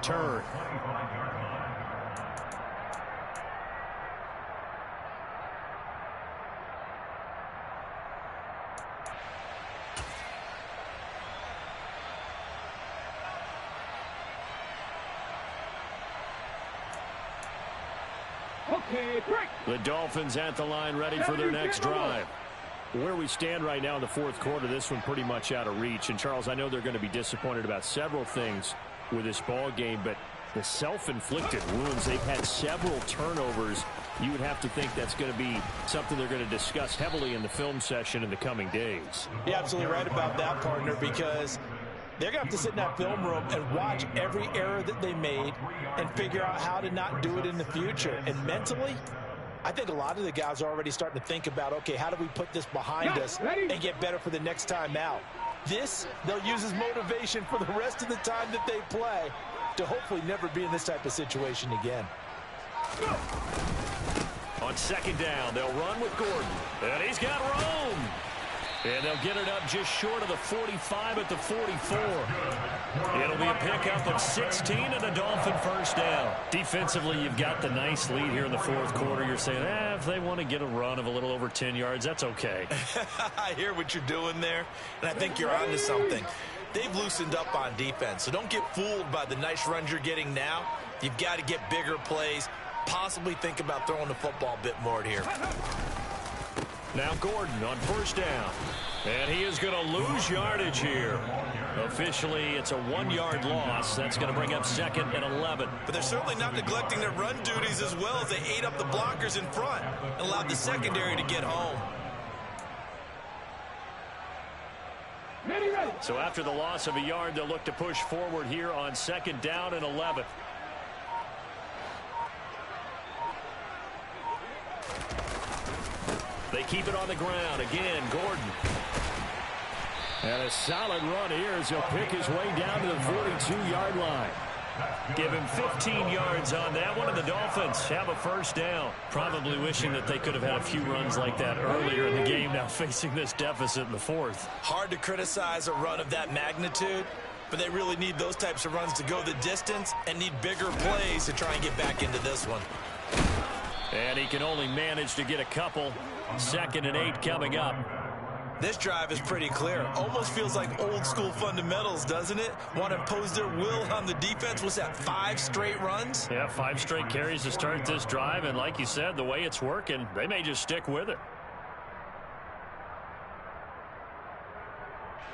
return. Okay, break. The Dolphins at the line, ready for their next drive. Where we stand right now in the fourth quarter, this one pretty much out of reach. And, Charles, I know they're going to be disappointed about several things with this ball game, but the self-inflicted wounds, they've had several turnovers. You would have to think that's going to be something they're going to discuss heavily in the film session in the coming days. You're absolutely right about that, partner, because they're going to have to sit in that film room and watch every error that they made and figure out how to not do it in the future. And mentally, I think a lot of the guys are already starting to think about, okay, how do we put this behind us and get better for the next time out? This, they'll use as motivation for the rest of the time that they play to hopefully never be in this type of situation again. On second down, they'll run with Gordon. And he's got room. And they'll get it up just short of the 45 at the 44. It'll be a pickup of 16 and a Dolphin first down. Defensively, you've got the nice lead here in the fourth quarter. You're saying, if they want to get a run of a little over 10 yards, that's okay. I hear what you're doing there, and I think you're onto something. They've loosened up on defense, so don't get fooled by the nice runs you're getting now. You've got to get bigger plays, possibly think about throwing the football a bit more here. Now Gordon on first down. And he is going to lose yardage here. Officially, it's a 1-yard loss. That's going to bring up second and 11. But they're certainly not neglecting their run duties as well as they ate up the blockers in front and allowed the secondary to get home. So after the loss of a yard, they'll look to push forward here on second down and 11. They keep it on the ground. Again, Gordon. And a solid run here as he'll pick his way down to the 42-yard line. Give him 15 yards on that one, and the Dolphins have a first down. Probably wishing that they could have had a few runs like that earlier in the game, now facing this deficit in the fourth. Hard to criticize a run of that magnitude, but they really need those types of runs to go the distance and need bigger plays to try and get back into this one. And he can only manage to get a couple. Second and 8 coming up. This drive is pretty clear. Almost feels like old school fundamentals, doesn't it? Want to impose their will on the defense. Was that 5 straight runs? Yeah, 5 straight carries to start this drive. And like you said, the way it's working, they may just stick with it.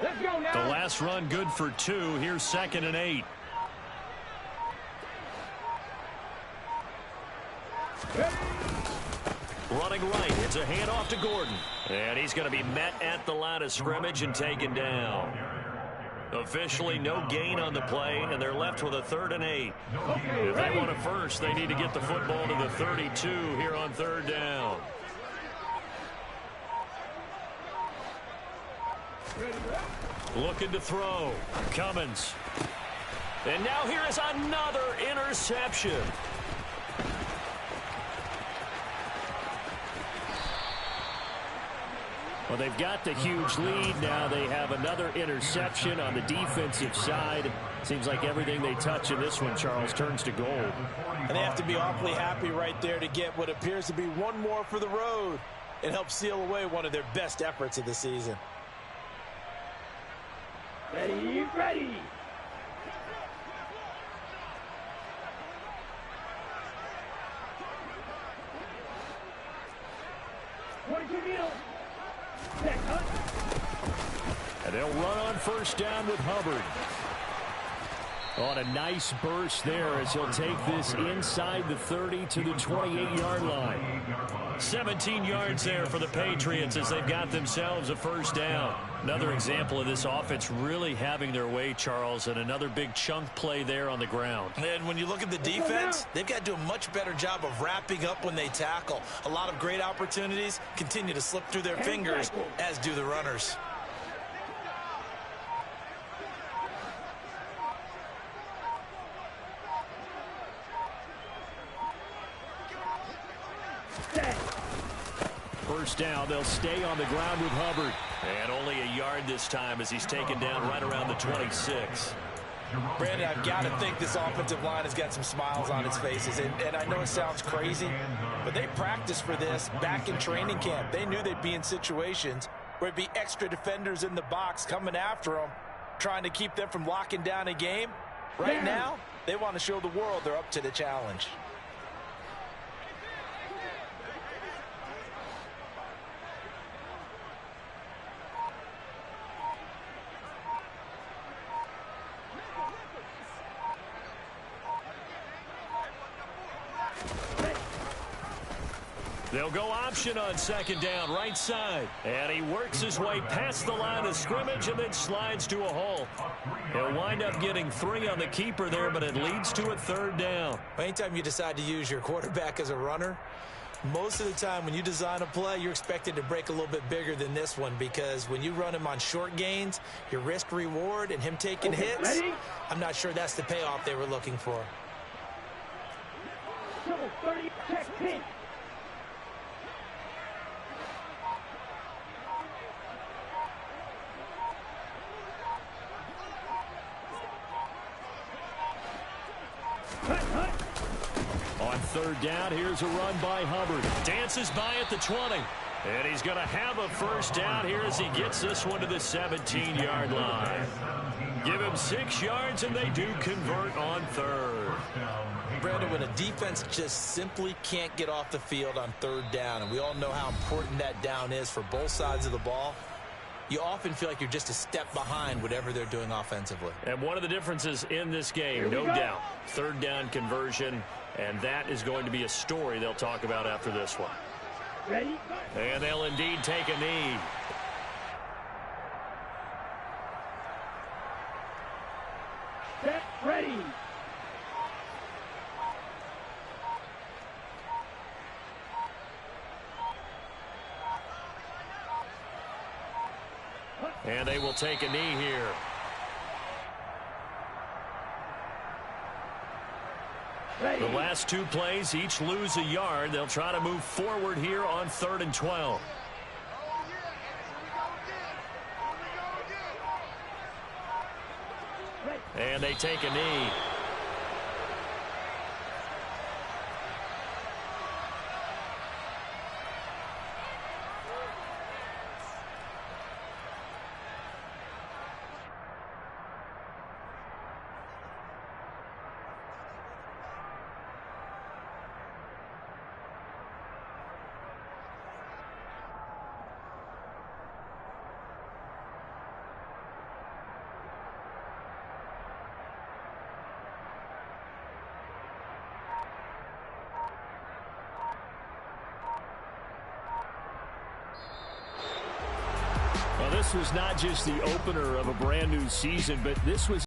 Let's go now. The last run good for 2. Here's second and 8. Running right, it's a handoff to Gordon. And he's going to be met at the line of scrimmage and taken down. Officially no gain on the play, and they're left with a 3rd and 8. If they want a first, they need to get the football to the 32 here on 3rd down. Looking to throw. Cummins. And now here is another interception. Well, they've got the huge lead. Now they have another interception on the defensive side. Seems like everything they touch in this one, Charles, turns to gold. And they have to be awfully happy right there to get what appears to be one more for the road. It helps seal away one of their best efforts of the season. Ready, ready. And they'll run on first down with Hubbard. On a nice burst there as he'll take this inside the 30 to the 28-yard line. 17 yards there for the Patriots as they've got themselves a first down. Another example of this offense really having their way, Charles, and another big chunk play there on the ground. And when you look at the defense, they've got to do a much better job of wrapping up when they tackle. A lot of great opportunities continue to slip through their fingers, as do the runners. First down, they'll stay on the ground with Hubbard. And only a yard this time as he's taken down right around the 26. Brandon, I've got to think this offensive line has got some smiles on its faces. And I know it sounds crazy, but they practiced for this back in training camp. They knew they'd be in situations where it'd be extra defenders in the box coming after them, trying to keep them from locking down a game. Right now, they want to show the world they're up to the challenge. They'll go option on second down, right side. And he works his way past the line of scrimmage and then slides to a hole. He'll wind up getting 3 on the keeper there, but it leads to a third down. Anytime you decide to use your quarterback as a runner, most of the time when you design a play, you're expected to break a little bit bigger than this one, because when you run him on short gains, your risk-reward and him taking hits, I'm not sure that's the payoff they were looking for. Double 30, check 10. On third down, here's a run by Hubbard. Dances by at the 20. And he's going to have a first down here as he gets this one to the 17-yard line. Give him 6 yards, and they do convert on third. Brandon, when a defense just simply can't get off the field on third down, and we all know how important that down is for both sides of the ball, you often feel like you're just a step behind whatever they're doing offensively. And one of the differences in this game, no doubt, third down conversion, and that is going to be a story they'll talk about after this one. Ready? And they'll indeed take a knee. Set, ready. And they will take a knee here. Ready. The last 2 plays, each lose a yard. They'll try to move forward here on 3rd and 12. And they take a knee. Well, this was not just the opener of a brand new season, but this was